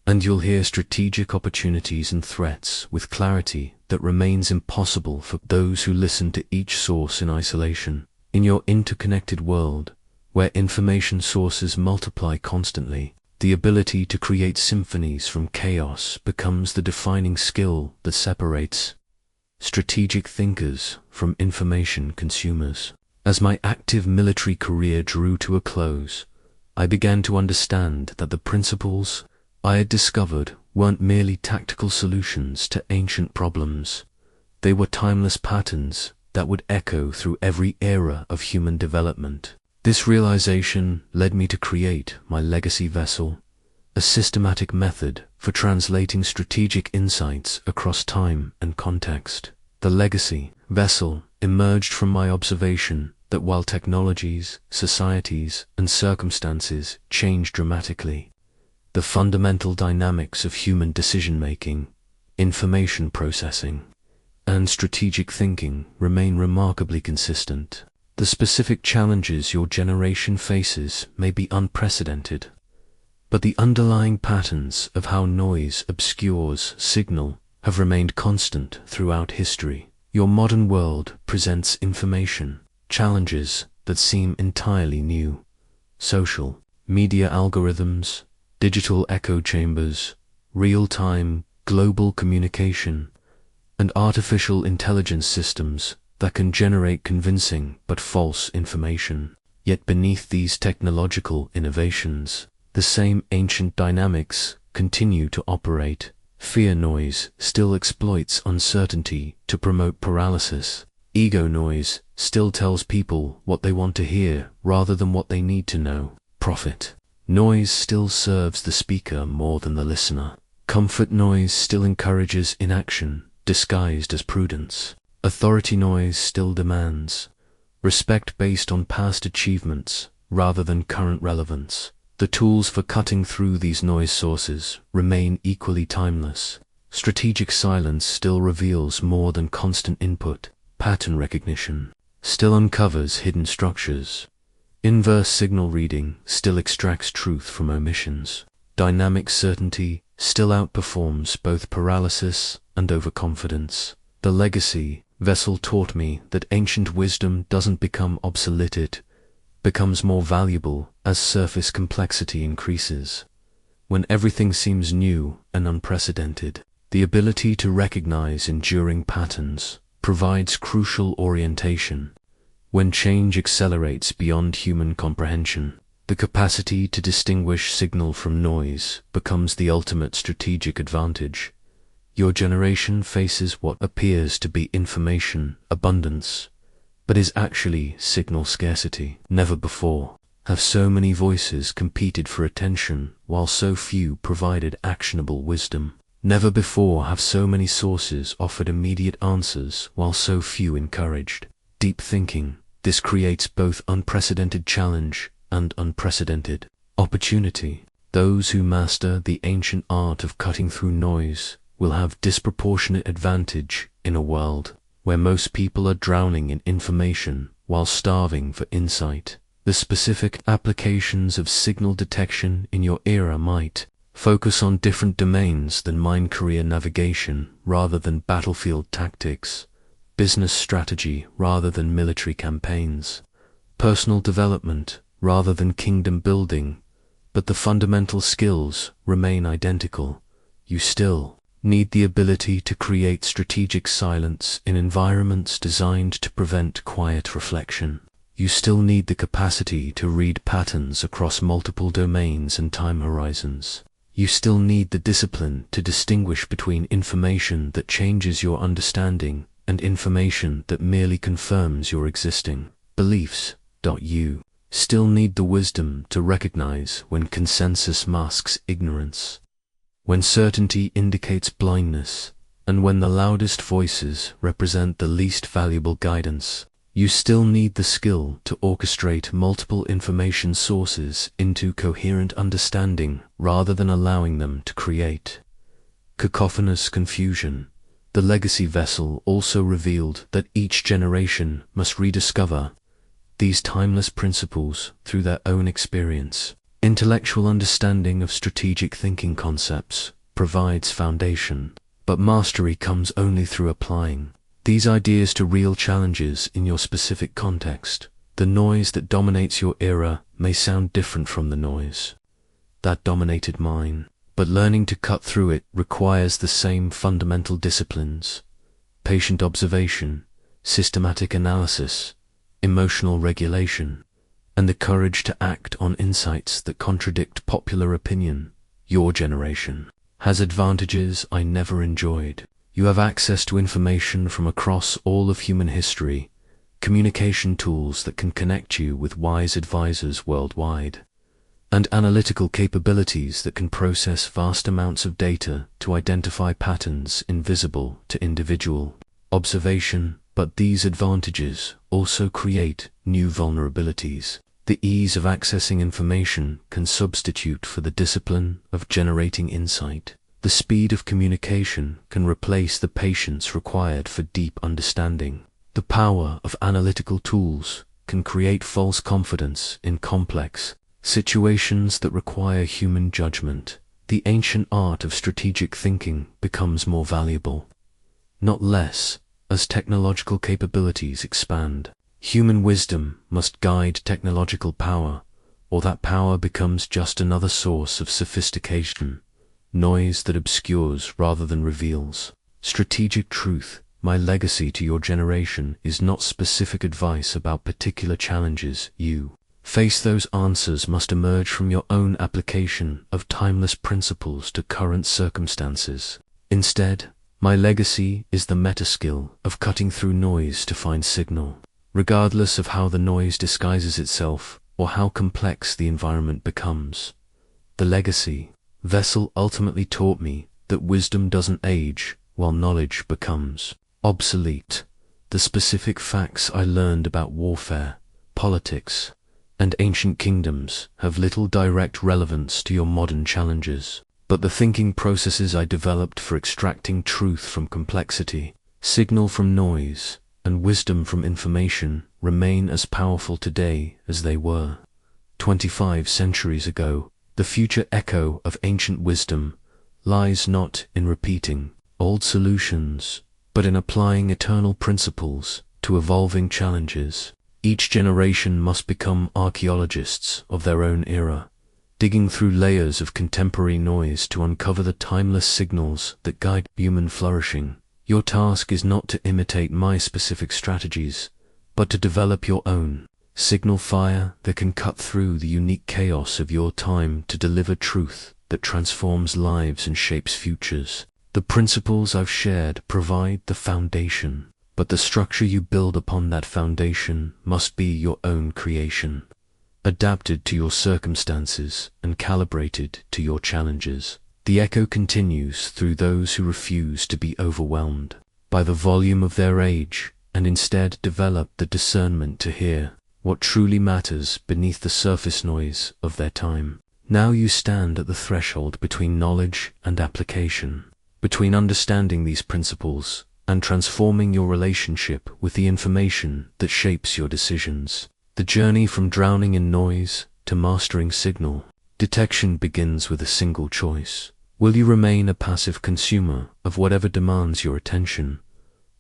and you'll hear strategic opportunities and threats with clarity that remains impossible for those who listen to each source in isolation. In your interconnected world, where information sources multiply constantly, the ability to create symphonies from chaos becomes the defining skill that separates strategic thinkers from information consumers. As my active military career drew to a close, I began to understand that the principles I had discovered weren't merely tactical solutions to ancient problems. They were timeless patterns that would echo through every era of human development. This realization led me to create my legacy vessel, a systematic method for translating strategic insights across time and context. The legacy vessel emerged from my observation that while technologies, societies, and circumstances change dramatically, the fundamental dynamics of human decision-making, information processing, and strategic thinking remain remarkably consistent. The specific challenges your generation faces may be unprecedented, but the underlying patterns of how noise obscures signal have remained constant throughout history. Your modern world presents information challenges that seem entirely new. Social media algorithms, digital echo chambers, real-time global communication, and artificial intelligence systems that can generate convincing but false information. Yet beneath these technological innovations, the same ancient dynamics continue to operate. Fear noise still exploits uncertainty to promote paralysis. Ego noise still tells people what they want to hear rather than what they need to know. Profit noise still serves the speaker more than the listener. Comfort noise still encourages inaction disguised as prudence. Authority noise still demands respect based on past achievements rather than current relevance. The tools for cutting through these noise sources remain equally timeless. Strategic silence still reveals more than constant input. Pattern recognition still uncovers hidden structures. Inverse signal reading still extracts truth from omissions. Dynamic certainty still outperforms both paralysis and overconfidence. The legacy vessel taught me that ancient wisdom doesn't become obsolete, it becomes more valuable as surface complexity increases. When everything seems new and unprecedented, the ability to recognize enduring patterns provides crucial orientation. When change accelerates beyond human comprehension, the capacity to distinguish signal from noise becomes the ultimate strategic advantage. Your generation faces what appears to be information abundance, but is actually signal scarcity. Never before have so many voices competed for attention while so few provided actionable wisdom. Never before have so many sources offered immediate answers while so few encouraged deep thinking. This creates both unprecedented challenge and unprecedented opportunity. Those who master the ancient art of cutting through noise will have disproportionate advantage in a world where most people are drowning in information while starving for insight. The specific applications of signal detection in your era might focus on different domains than mine career navigation rather than battlefield tactics, business strategy rather than military campaigns, personal development rather than kingdom building, but the fundamental skills remain identical. You still need the ability to create strategic silence in environments designed to prevent quiet reflection. You still need the capacity to read patterns across multiple domains and time horizons. You still need the discipline to distinguish between information that changes your understanding and information that merely confirms your existing beliefs. You still need the wisdom to recognize when consensus masks ignorance, when certainty indicates blindness, and when the loudest voices represent the least valuable guidance. You still need the skill to orchestrate multiple information sources into coherent understanding rather than allowing them to create cacophonous confusion. The legacy vessel also revealed that each generation must rediscover these timeless principles through their own experience. Intellectual understanding of strategic thinking concepts provides foundation, but mastery comes only through applying these ideas to real challenges in your specific context. The noise that dominates your era may sound different from the noise that dominated mine, but learning to cut through it requires the same fundamental disciplines: patient observation, systematic analysis, emotional regulation, and the courage to act on insights that contradict popular opinion. Your generation has advantages I never enjoyed. You have access to information from across all of human history, communication tools that can connect you with wise advisors worldwide, and analytical capabilities that can process vast amounts of data to identify patterns invisible to individual observation. But these advantages also create new vulnerabilities. The ease of accessing information can substitute for the discipline of generating insight. The speed of communication can replace the patience required for deep understanding. The power of analytical tools can create false confidence in complex situations that require human judgment. The ancient art of strategic thinking becomes more valuable, not less, as technological capabilities expand. Human wisdom must guide technological power, or that power becomes just another source of sophistication, noise that obscures rather than reveals. Strategic truth. My legacy to your generation is not specific advice about particular challenges you face. Those answers must emerge from your own application of timeless principles to current circumstances. Instead, my legacy is the meta-skill of cutting through noise to find signal, regardless of how the noise disguises itself or how complex the environment becomes. The legacy vessel ultimately taught me that wisdom doesn't age while knowledge becomes obsolete. The specific facts I learned about warfare, politics, and ancient kingdoms have little direct relevance to your modern challenges. But the thinking processes I developed for extracting truth from complexity, signal from noise, and wisdom from information remain as powerful today as they were 25 centuries ago. The future echo of ancient wisdom lies not in repeating old solutions, but in applying eternal principles to evolving challenges. Each generation must become archaeologists of their own era, digging through layers of contemporary noise to uncover the timeless signals that guide human flourishing. Your task is not to imitate my specific strategies, but to develop your own signal fire that can cut through the unique chaos of your time to deliver truth that transforms lives and shapes futures. The principles I've shared provide the foundation, but the structure you build upon that foundation must be your own creation, adapted to your circumstances and calibrated to your challenges. The echo continues through those who refuse to be overwhelmed by the volume of their age and instead develop the discernment to hear what truly matters beneath the surface noise of their time. Now you stand at the threshold between knowledge and application, between understanding these principles and transforming your relationship with the information that shapes your decisions. The journey from drowning in noise to mastering signal detection begins with a single choice. Will you remain a passive consumer of whatever demands your attention,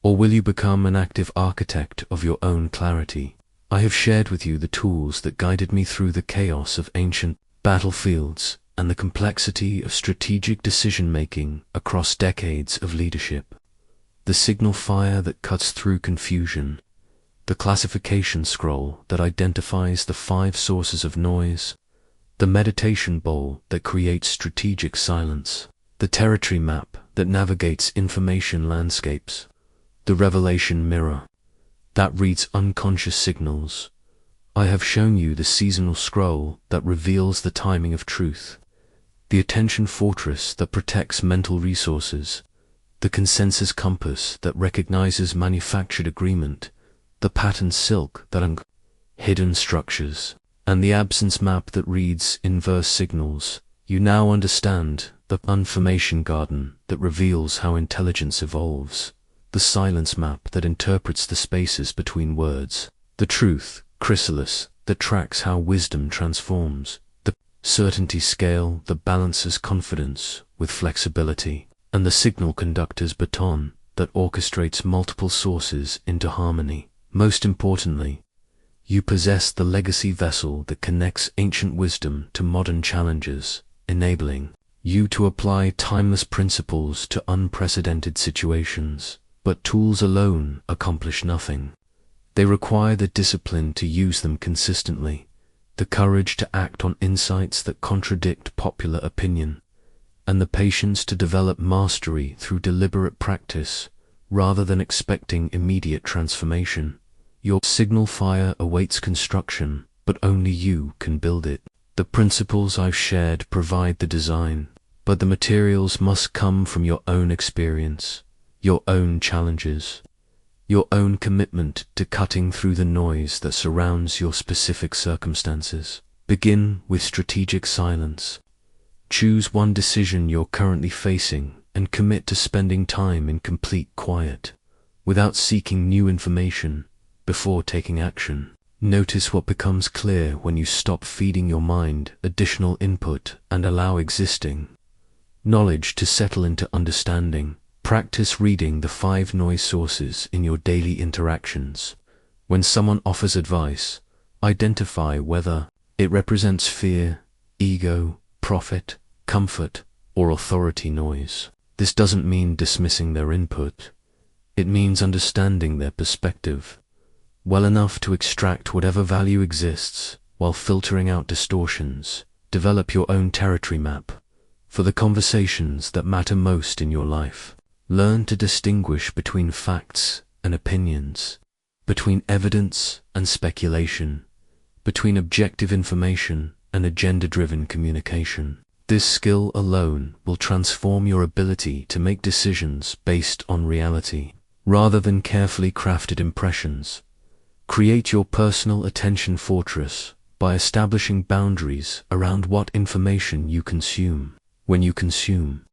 or will you become an active architect of your own clarity? I have shared with you the tools that guided me through the chaos of ancient battlefields and the complexity of strategic decision-making across decades of leadership. The signal fire that cuts through confusion, the classification scroll that identifies the 5 sources of noise, the meditation bowl that creates strategic silence, the territory map that navigates information landscapes, the revelation mirror that reads unconscious signals. I have shown you the seasonal scroll that reveals the timing of truth, the attention fortress that protects mental resources, the consensus compass that recognizes manufactured agreement, the pattern silk that hidden structures, and the absence map that reads inverse signals. You now understand the information garden that reveals how intelligence evolves, the silence map that interprets the spaces between words, the truth chrysalis that tracks how wisdom transforms, the certainty scale that balances confidence with flexibility, and the signal conductor's baton that orchestrates multiple sources into harmony. Most importantly, you possess the legacy vessel that connects ancient wisdom to modern challenges, enabling you to apply timeless principles to unprecedented situations. But tools alone accomplish nothing. They require the discipline to use them consistently, the courage to act on insights that contradict popular opinion, and the patience to develop mastery through deliberate practice rather than expecting immediate transformation. Your signal fire awaits construction, but only you can build it. The principles I've shared provide the design, but the materials must come from your own experience, your own challenges, your own commitment to cutting through the noise that surrounds your specific circumstances. Begin with strategic silence. Choose one decision you're currently facing and commit to spending time in complete quiet, without seeking new information before taking action. Notice what becomes clear when you stop feeding your mind additional input and allow existing knowledge to settle into understanding. Practice reading the 5 noise sources in your daily interactions. When someone offers advice, identify whether it represents fear, ego, profit, comfort, or authority noise. This doesn't mean dismissing their input. It means understanding their perspective well enough to extract whatever value exists while filtering out distortions. Develop your own territory map for the conversations that matter most in your life. Learn to distinguish between facts and opinions, between evidence and speculation, between objective information and agenda-driven communication. This skill alone will transform your ability to make decisions based on reality, rather than carefully crafted impressions. Create your personal attention fortress by establishing boundaries around what information you consume, when you consume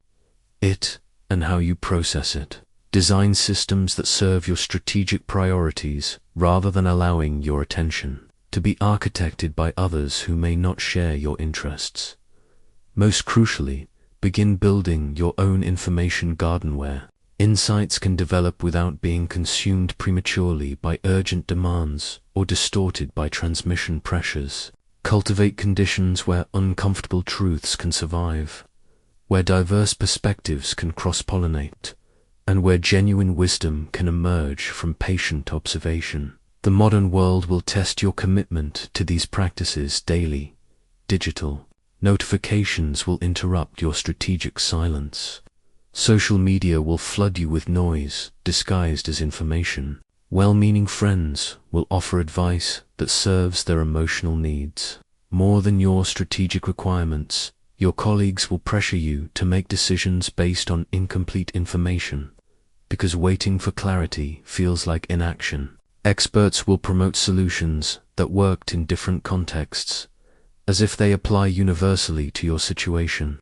it, and how you process it. Design systems that serve your strategic priorities rather than allowing your attention to be architected by others who may not share your interests. Most crucially, begin building your own information garden where insights can develop without being consumed prematurely by urgent demands or distorted by transmission pressures. Cultivate conditions where uncomfortable truths can survive, where diverse perspectives can cross-pollinate, and where genuine wisdom can emerge from patient observation. The modern world will test your commitment to these practices daily. Digital notifications will interrupt your strategic silence. Social media will flood you with noise disguised as information. Well-meaning friends will offer advice that serves their emotional needs more than your strategic requirements. Your colleagues will pressure you to make decisions based on incomplete information, because waiting for clarity feels like inaction. Experts will promote solutions that worked in different contexts, as if they apply universally to your situation.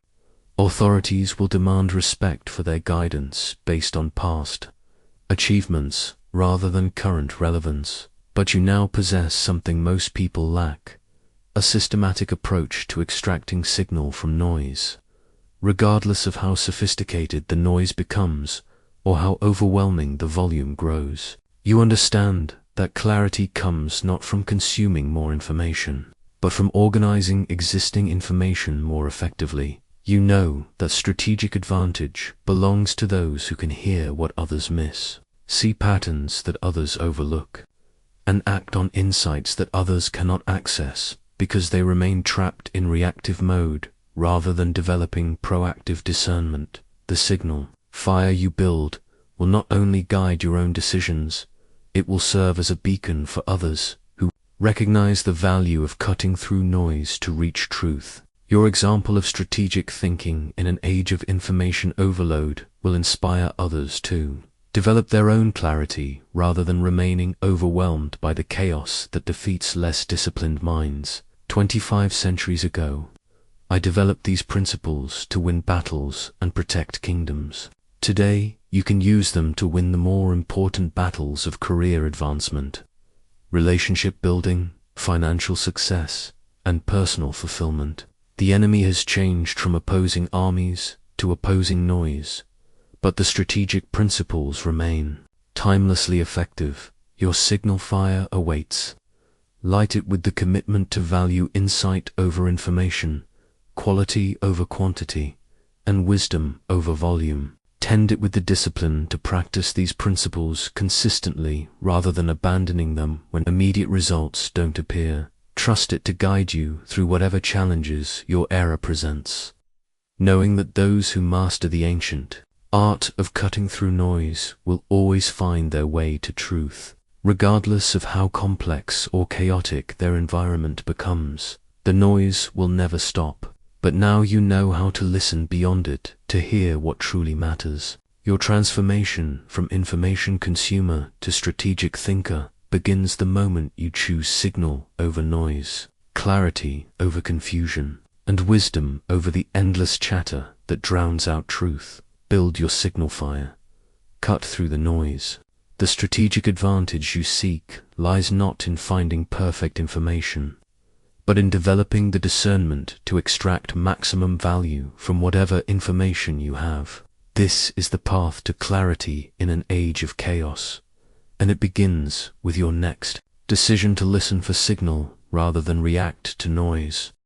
Authorities will demand respect for their guidance based on past achievements rather than current relevance. But you now possess something most people lack: a systematic approach to extracting signal from noise. Regardless of how sophisticated the noise becomes or how overwhelming the volume grows, you understand that clarity comes not from consuming more information, but from organizing existing information more effectively. You know that strategic advantage belongs to those who can hear what others miss, see patterns that others overlook, and act on insights that others cannot access because they remain trapped in reactive mode rather than developing proactive discernment. The signal fire you build will not only guide your own decisions, it will serve as a beacon for others who recognize the value of cutting through noise to reach truth. Your example of strategic thinking in an age of information overload will inspire others to develop their own clarity rather than remaining overwhelmed by the chaos that defeats less disciplined minds. 25 centuries ago, I developed these principles to win battles and protect kingdoms. Today, you can use them to win the more important battles of career advancement, relationship building, financial success, and personal fulfillment. The enemy has changed from opposing armies to opposing noise, but the strategic principles remain timelessly effective. Your signal fire awaits. Light it with the commitment to value insight over information, quality over quantity, and wisdom over volume. Tend it with the discipline to practice these principles consistently rather than abandoning them when immediate results don't appear. Trust it to guide you through whatever challenges your era presents, knowing that those who master the ancient art of cutting through noise will always find their way to truth. Regardless of how complex or chaotic their environment becomes, The noise will never stop, but now you know how to listen beyond it to hear what truly matters. Your transformation from information consumer to strategic thinker begins the moment you choose signal over noise, clarity over confusion, and wisdom over the endless chatter that drowns out truth. Build your signal fire. Cut through the noise. The strategic advantage you seek lies not in finding perfect information, but in developing the discernment to extract maximum value from whatever information you have. This is the path to clarity in an age of chaos, and it begins with your next decision to listen for signal rather than react to noise.